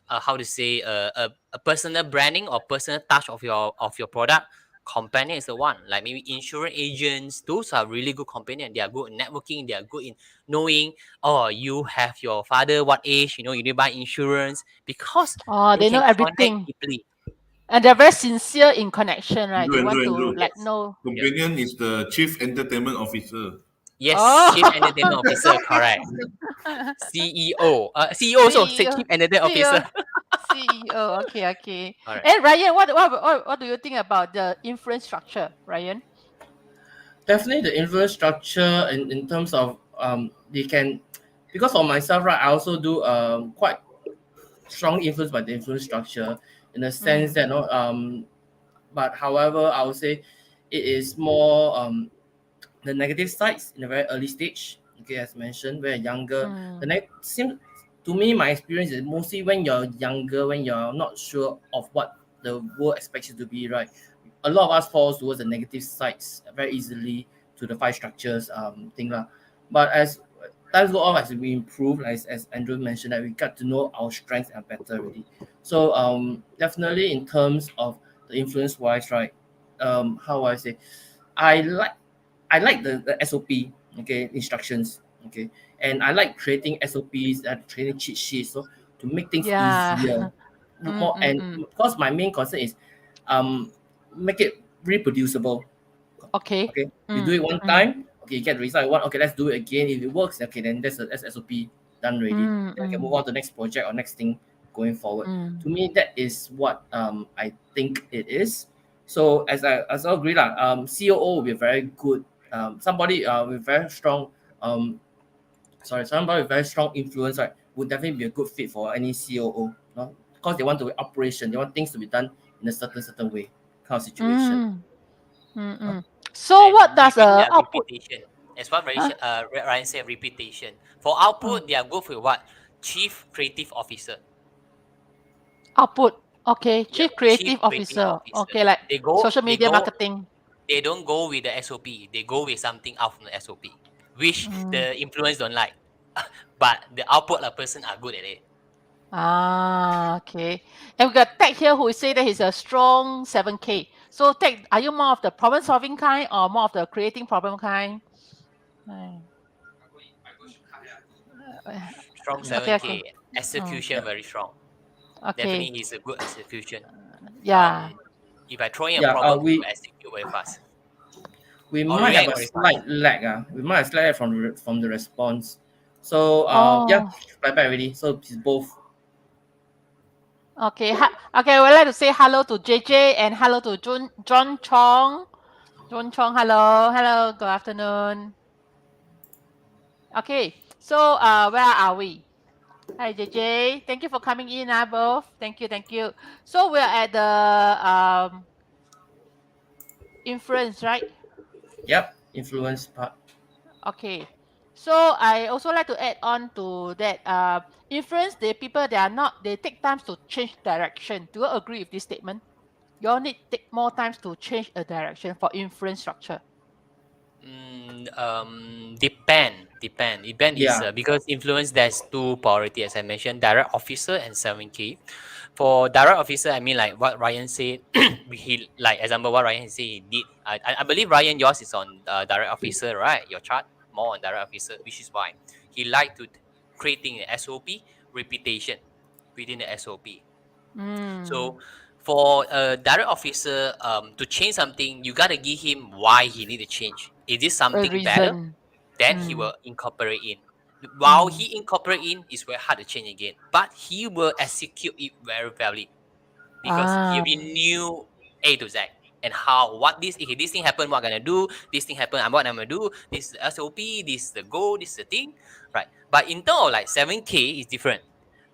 [SPEAKER 3] how to say a personal branding or personal touch of your product. Companion is the one. Like maybe insurance agents, those are really good companion. They are good in networking. They are good in knowing. Oh, you have your father what age? You need to buy insurance because
[SPEAKER 4] Oh,
[SPEAKER 3] they
[SPEAKER 4] they know
[SPEAKER 3] can connect
[SPEAKER 4] everything.
[SPEAKER 3] deeply.
[SPEAKER 4] And they're very sincere in connection, right? They
[SPEAKER 2] Andrew,
[SPEAKER 4] want to
[SPEAKER 2] Andrew.
[SPEAKER 4] like
[SPEAKER 3] Yes.
[SPEAKER 4] know.
[SPEAKER 3] Yep.
[SPEAKER 2] Companion is the chief entertainment officer.
[SPEAKER 3] Yes. Chief entertainment
[SPEAKER 4] Oh.
[SPEAKER 3] officer. Correct. CEO. CEO also say
[SPEAKER 4] CEO.
[SPEAKER 3] chief entertainment officer.
[SPEAKER 4] CEO. CEO. Okay, okay.
[SPEAKER 3] All right.
[SPEAKER 4] And Ryan, what do you think about the influence structure, Ryan?
[SPEAKER 1] Definitely the influence structure in terms of they can, because for myself, right, I also do quite strong influence by the influence structure. in the sense that but however, I would say it is more the negative sides in a very early stage. Okay, as mentioned, when you're younger, the seems to me my experience is mostly when you're younger, when you're not sure of what the world expects you to be, right? A lot of us falls towards the negative sides very easily to the five structures thing lah. But as times go on, as we improve, as Andrew mentioned, that we got to know our strengths and better already. So definitely in terms of the influence wise, right? How do I say? I like I like the SOP, okay, instructions, okay, and I like creating SOPs and creating cheat sheets, so to make things
[SPEAKER 4] Yeah.
[SPEAKER 1] easier, more and because my main concern is, make it reproducible.
[SPEAKER 4] Okay.
[SPEAKER 1] Okay, you do it one time, okay, you get the result you want. Okay, let's do it again. If it works, okay, then that's SOP done already. Then I can move on to the next project or next thing going forward. To me, that is what I think it is. So as I agree lah, COO will be very good. Somebody with very strong somebody with very strong influence, right, would definitely be a good fit for any COO. No? Because they want to operation, they want things to be done in a certain way, kind of situation.
[SPEAKER 4] So
[SPEAKER 3] And
[SPEAKER 4] what does
[SPEAKER 3] giving
[SPEAKER 4] output?
[SPEAKER 3] reputation. As what
[SPEAKER 4] Huh?
[SPEAKER 3] Ryan said, reputation. For output, they are good for what? Chief Creative Officer.
[SPEAKER 4] Output. Okay.
[SPEAKER 3] Yeah,
[SPEAKER 4] Chief
[SPEAKER 3] Chief
[SPEAKER 4] Creative
[SPEAKER 3] Creative
[SPEAKER 4] Officer.
[SPEAKER 3] Officer.
[SPEAKER 4] Okay, like
[SPEAKER 3] They go,
[SPEAKER 4] social
[SPEAKER 3] they
[SPEAKER 4] media
[SPEAKER 3] go,
[SPEAKER 4] marketing.
[SPEAKER 3] they don't go with the SOP. They go with something out from the SOP, which the influence don't like. But the output of person are good at it.
[SPEAKER 4] Okay. And we got Tech here who say that he's a strong 7K. So Tech, are you more of the problem solving kind or more of the creating problem kind? Uh,
[SPEAKER 3] Strong
[SPEAKER 4] Okay,
[SPEAKER 3] 7K.
[SPEAKER 4] okay.
[SPEAKER 3] Execution
[SPEAKER 1] Yeah,
[SPEAKER 3] very strong.
[SPEAKER 4] Okay.
[SPEAKER 3] Definitely he's a good execution.
[SPEAKER 4] Yeah.
[SPEAKER 3] If I throw in a
[SPEAKER 1] yeah.
[SPEAKER 3] problem, he will execute very fast.
[SPEAKER 1] We
[SPEAKER 3] Or
[SPEAKER 1] might have
[SPEAKER 3] react
[SPEAKER 1] a
[SPEAKER 3] very fast.
[SPEAKER 1] slight lag. We might have slight lag from the response. So yeah,
[SPEAKER 4] Oh,
[SPEAKER 1] bye bye already. So it's both.
[SPEAKER 4] okay. Okay, I would like to say hello to JJ and hello to John Chong. John Chong, hello. Hello, good afternoon. Okay, so where are we? Hi, JJ. Thank you for coming in, both. Thank you, thank you. So we're at the inference, right?
[SPEAKER 1] Yep, influence part.
[SPEAKER 4] Okay. So I also like to add on to that. Inference, the people they are not, they take time to change direction. Do you agree with this statement? You all need take more times to change a direction for inference structure.
[SPEAKER 3] Depend is
[SPEAKER 1] Yeah,
[SPEAKER 3] because influence there's two priority as I mentioned, direct officer and 7K. For direct officer, I mean like what Ryan said. He like example what Ryan said he did. I believe Ryan yours is on direct officer, right? Your chart more on direct officer, which is why he like to creating an SOP reputation within the SOP.
[SPEAKER 4] Mm,
[SPEAKER 3] So for a direct officer to change something, you gotta give him why he need to change. Is this
[SPEAKER 4] a
[SPEAKER 3] something better?
[SPEAKER 4] reason.
[SPEAKER 3] Then he
[SPEAKER 4] Mm,
[SPEAKER 3] will incorporate in. While
[SPEAKER 4] mm,
[SPEAKER 3] he incorporate in, it's very hard to change again. But he will execute it very valid because he
[SPEAKER 4] ah,
[SPEAKER 3] already knew A to Z and how what this if this thing happen, what gonna do, this thing happen, what I'm gonna do, this is the SOP, this is the goal, this is the thing, right? But in terms of like 7K is different.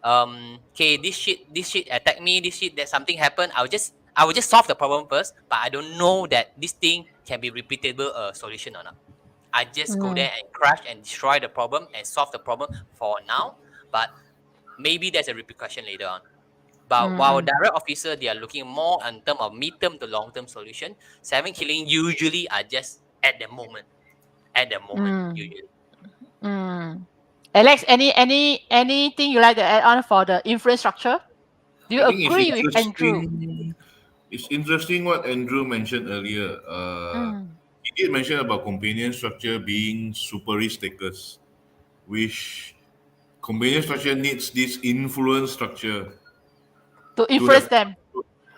[SPEAKER 3] Okay, this shit attack me, this shit that something happened, I will just solve the problem first, but I don't know that this thing can be repeatable solution or not. I just go
[SPEAKER 4] mm,
[SPEAKER 3] there and crash and destroy the problem and solve the problem for now, but maybe there's a repercussion later on. But while
[SPEAKER 4] mm,
[SPEAKER 3] direct officer, they are looking more in term of mid-term to long-term solution. Seven killing usually are just at the moment. At the moment,
[SPEAKER 4] mm,
[SPEAKER 3] usually.
[SPEAKER 4] mm. Alex, anything you like to add on for the infrastructure? Do you
[SPEAKER 2] I think it's
[SPEAKER 4] agree with Andrew?
[SPEAKER 2] interesting. It's interesting what Andrew mentioned earlier.
[SPEAKER 4] Mm,
[SPEAKER 2] He did mention about companion structure being super risk takers, which companion structure needs this influence structure
[SPEAKER 4] to
[SPEAKER 2] to
[SPEAKER 4] influence
[SPEAKER 2] have
[SPEAKER 4] them.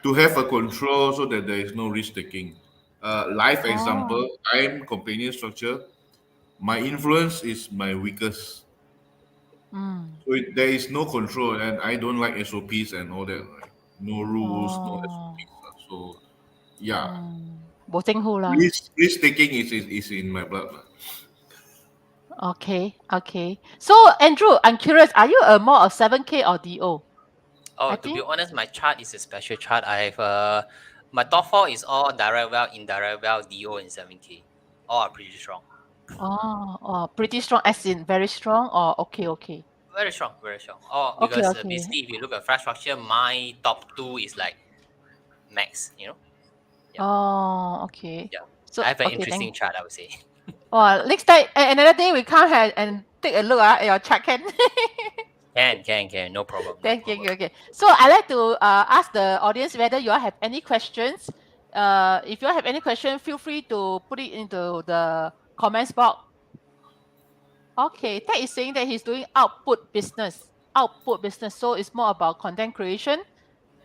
[SPEAKER 2] to have a control so that there is no risk taking. Life
[SPEAKER 4] Oh.
[SPEAKER 2] example, I'm companion structure. My influence is my weakest.
[SPEAKER 4] Mm.
[SPEAKER 2] So there is no control, and I don't like SOPs and all that. Right? No rules, no
[SPEAKER 4] Oh.
[SPEAKER 2] SOPs. So yeah,
[SPEAKER 4] Bo Zeng Hu lah.
[SPEAKER 2] risk taking is in my blood. Lah.
[SPEAKER 4] Okay, okay. So Andrew, I'm curious, are you a more of 7K or DO?
[SPEAKER 3] Oh,
[SPEAKER 4] I
[SPEAKER 3] to be
[SPEAKER 4] think.
[SPEAKER 3] honest, my chart is a special chart. I have my top four is all direct well, indirect well, DO and 7K. All are pretty strong.
[SPEAKER 4] Oh, pretty strong, as in very strong, or okay, okay.
[SPEAKER 3] Very strong, very strong. Oh,
[SPEAKER 4] Okay,
[SPEAKER 3] because
[SPEAKER 4] okay.
[SPEAKER 3] basically, if you look at flat structure, my top two is like max. Yeah,
[SPEAKER 4] Oh, okay.
[SPEAKER 3] yeah.
[SPEAKER 4] So
[SPEAKER 3] I have an
[SPEAKER 4] okay, thank.
[SPEAKER 3] interesting chart, I would say.
[SPEAKER 4] Oh, next time, another day we come here and take a look at your chart, can?
[SPEAKER 3] Can, no problem, no
[SPEAKER 4] Thank you.
[SPEAKER 3] problem.
[SPEAKER 4] Okay. So I like to ask the audience whether you all have any questions. If you all have any question, feel free to put it into the comments box. Okay, Ted is saying that he's doing output business. Output business. So it's more about content creation,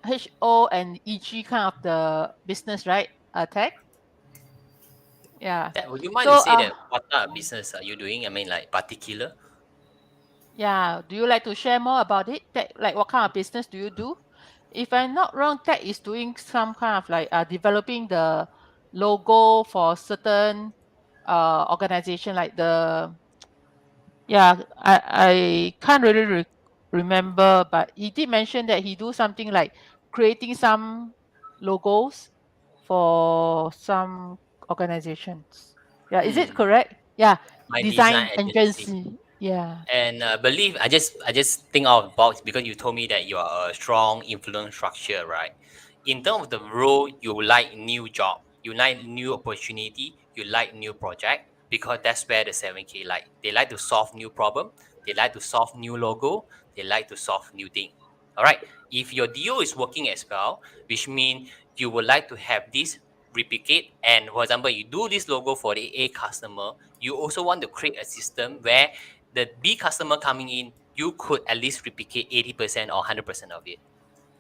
[SPEAKER 4] HO and EG kind of the business, right? Ted? Yeah.
[SPEAKER 3] Would you mind to
[SPEAKER 4] So
[SPEAKER 3] say that what type of business are you doing? I mean, like particular.
[SPEAKER 4] yeah, do you like to share more about it? Ted, like what kind of business do you do? If I'm not wrong, Ted is doing some kind of like developing the logo for certain organization, like the yeah, I can't really remember, but he did mention that he do something like creating some logos for some organizations. Yeah, is it
[SPEAKER 3] Hmm.
[SPEAKER 4] correct? Yeah,
[SPEAKER 3] My design
[SPEAKER 4] design
[SPEAKER 3] agency.
[SPEAKER 4] agency. Yeah.
[SPEAKER 3] And believe I just think out of the box because you told me that you are a strong influence structure, right? In terms of the role, you like new job, you like new opportunity, you like new project because that's where the 7K like. They like to solve new problem, they like to solve new logo, they like to solve new thing. All right. If your DO is working as well, which means you would like to have this replicate, and for example, you do this logo for the A customer, you also want to create a system where the B customer coming in, you could at least replicate 80% or 100% of it.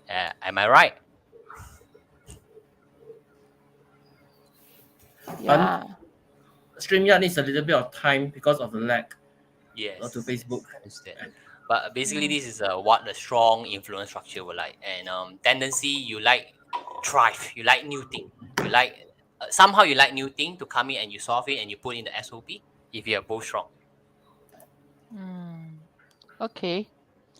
[SPEAKER 3] Am I right?
[SPEAKER 1] But
[SPEAKER 4] Yeah.
[SPEAKER 1] StreamYard needs a little bit of time because of the lag to
[SPEAKER 3] Yes,
[SPEAKER 1] Facebook.
[SPEAKER 3] yes, understand. But basically,
[SPEAKER 4] Mm.
[SPEAKER 3] this is what the strong influence structure will like. And tendency, you like drive, you like new thing, you like somehow you like new thing to come in and you solve it and you put in the SOP. If you are both strong,
[SPEAKER 4] Mm. Okay.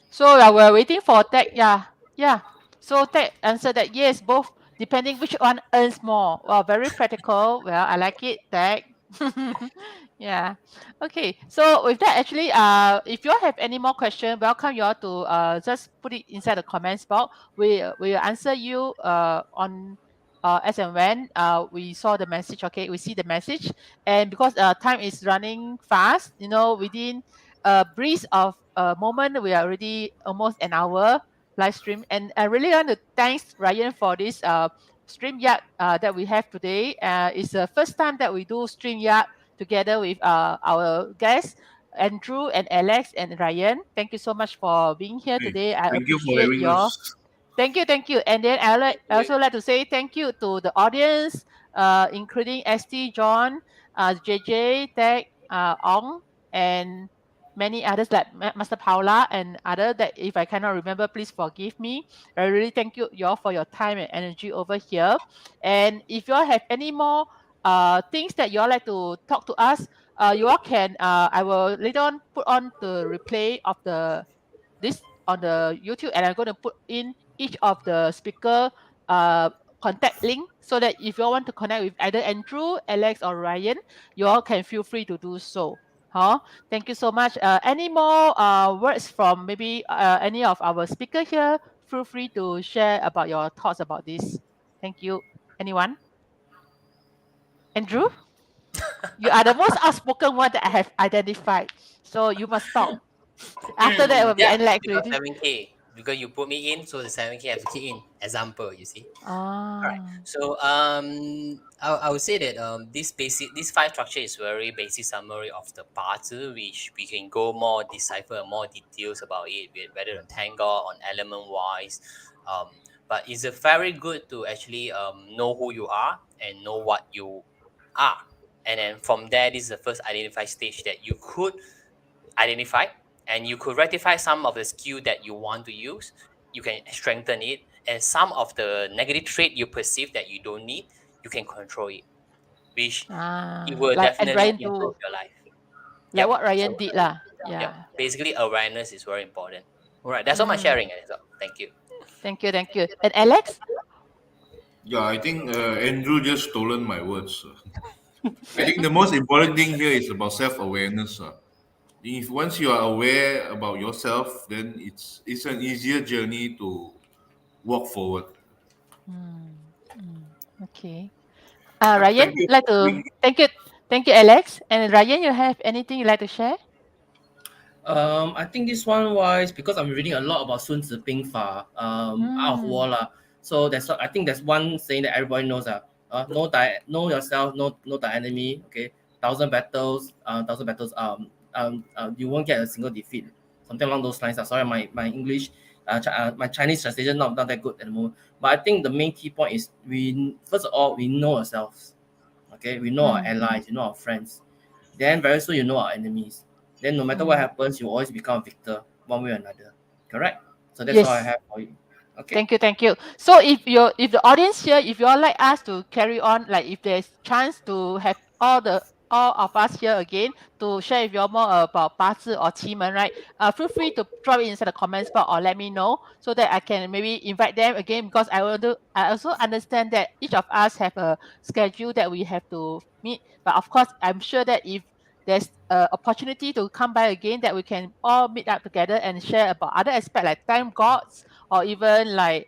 [SPEAKER 4] So we're waiting for Tech. Yeah, yeah. So Tech answered that yes, both depending which one earns more. Well, very practical. Well, I like it, Tech. Yeah. Okay. So with that, actually, if you all have any more question, welcome you all to just put it inside the comments box. We will answer you on as and when we saw the message. Okay, we see the message, and because time is running fast, within a breeze of a moment, we are already almost an hour live stream. And I really want to thanks Ryan for this StreamYard that we have today. It's the first time that we do StreamYard together with our guests, Andrew and Alex and Ryan. Thank you so much for being here
[SPEAKER 2] Hey,
[SPEAKER 4] today. I
[SPEAKER 2] thank you for
[SPEAKER 4] appreciate
[SPEAKER 2] having
[SPEAKER 4] your.
[SPEAKER 2] us.
[SPEAKER 4] Thank you, thank you. And then I also like to say thank you to the audience, including ST, John, JJ, Tech, Ong, and many others like Master Paula and other that if I cannot remember, please forgive me. I really thank you all for your time and energy over here. And if you all have any more things that you all like to talk to us, you all can I will later on put on the replay of this on the YouTube, and I'm going to put in each of the speaker contact link so that if you all want to connect with either Andrew, Alex, or Ryan, you all can feel free to do so. Huh? Thank you so much. Any more words from maybe any of our speaker here? Feel free to share about your thoughts about this. Thank you. Anyone? Andrew, you are the most outspoken one that I have identified. So you must talk. After that, will be
[SPEAKER 3] yeah,
[SPEAKER 4] Alex
[SPEAKER 3] because
[SPEAKER 4] already.
[SPEAKER 3] 7K because you put me in, so the 7K have to kick in. Example, you see. All right.
[SPEAKER 4] Ah.
[SPEAKER 3] So I would say that this five structure is very basic summary of the parts, which we can go more decipher more details about it, whether on Tango on element wise. Um, but it's a very good to actually know who you are and know what you are, and then from there, this is the first identify stage that you could identify and you could rectify some of the skill that you want to use. You can strengthen it, and some of the negative trait you perceive that you don't need, you can control it, which it will
[SPEAKER 4] Like and
[SPEAKER 3] definitely
[SPEAKER 4] Ryan
[SPEAKER 3] improve
[SPEAKER 4] do
[SPEAKER 3] your life.
[SPEAKER 4] like
[SPEAKER 3] Yep.
[SPEAKER 4] what Ryan
[SPEAKER 3] So
[SPEAKER 4] did lah.
[SPEAKER 3] yep,
[SPEAKER 4] Yeah.
[SPEAKER 3] basically awareness is very important. All right, that's all my
[SPEAKER 4] Mm.
[SPEAKER 3] sharing. So thank you.
[SPEAKER 4] Thank you, thank you. And Alex?
[SPEAKER 2] Yeah, I think Andrew just stolen my words. I think the most important thing here is about self-awareness. If once you are aware about yourself, then it's an easier journey to walk forward.
[SPEAKER 4] Mm, okay.
[SPEAKER 2] Thank
[SPEAKER 4] Ryan,
[SPEAKER 2] you
[SPEAKER 4] like
[SPEAKER 2] for
[SPEAKER 4] to
[SPEAKER 2] doing.
[SPEAKER 4] thank you, Alex. And Ryan, you have anything you'd like to share?
[SPEAKER 1] I think this one wise because I'm reading a lot about Sun Tzu Bing Fa, out of war
[SPEAKER 4] Mm,
[SPEAKER 1] lah. So I think that's one saying that everybody knows. Know yourself, know the enemy. Okay, thousand battles. You won't get a single defeat. Something along those lines. Sorry, my English, my Chinese translation not that good at the moment. But I think the main key point is we first of all we know ourselves. Okay, we know our
[SPEAKER 4] mm,
[SPEAKER 1] allies, we know our friends. Then very soon you know our enemies. Then no matter what
[SPEAKER 4] mm.
[SPEAKER 1] happens, you always become a victor one way or another. Correct? So that's all I
[SPEAKER 4] Yes.
[SPEAKER 1] have for you. Okay.
[SPEAKER 4] Thank you, thank you. So if the audience here, if you all like us to carry on, like if there's chance to have all of us here again to share with you all more about 八字 or 奇门, right? Feel free to drop it inside the comments box or let me know so that I can maybe invite them again because I also understand that each of us have a schedule that we have to meet. But of course, I'm sure that if there's a opportunity to come by again that we can all meet up together and share about other aspects like time gods or even like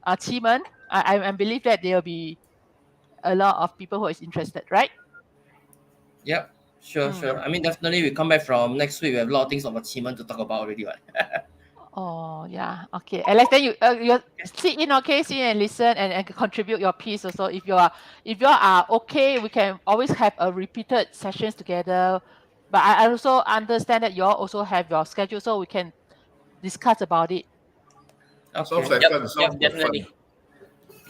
[SPEAKER 4] achievement. I believe that there will be a lot of people who is interested, right?
[SPEAKER 1] Yep. Sure,
[SPEAKER 4] Mm.
[SPEAKER 1] sure. I mean, definitely we come back from next week. We have a lot of things of achievement to talk about already, right?
[SPEAKER 4] Oh yeah, okay. Alex, then you sit in, okay, sit in and listen and contribute your piece also. If you are okay, we can always have a repeated sessions together. But I also understand that you all also have your schedule, so we can discuss about it.
[SPEAKER 2] Sounds
[SPEAKER 1] Okay.
[SPEAKER 2] like
[SPEAKER 3] Yep,
[SPEAKER 2] fun.
[SPEAKER 3] yep,
[SPEAKER 2] Sounds like fun.
[SPEAKER 3] definitely.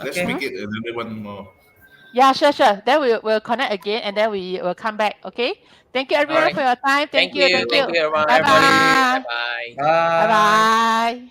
[SPEAKER 2] Let's
[SPEAKER 1] Okay.
[SPEAKER 2] make it another one more.
[SPEAKER 4] Yeah, sure, sure. Then we'll connect again and then we will come back. Okay. Thank you
[SPEAKER 3] All
[SPEAKER 4] everyone
[SPEAKER 3] right.
[SPEAKER 4] for your time. Thank
[SPEAKER 3] Thank
[SPEAKER 4] you.
[SPEAKER 3] you.
[SPEAKER 4] Thank
[SPEAKER 3] Thank
[SPEAKER 4] you.
[SPEAKER 3] you, everyone.
[SPEAKER 4] Bye
[SPEAKER 3] Everybody.
[SPEAKER 4] bye.
[SPEAKER 3] Bye bye.
[SPEAKER 4] Bye
[SPEAKER 1] Bye.
[SPEAKER 4] bye.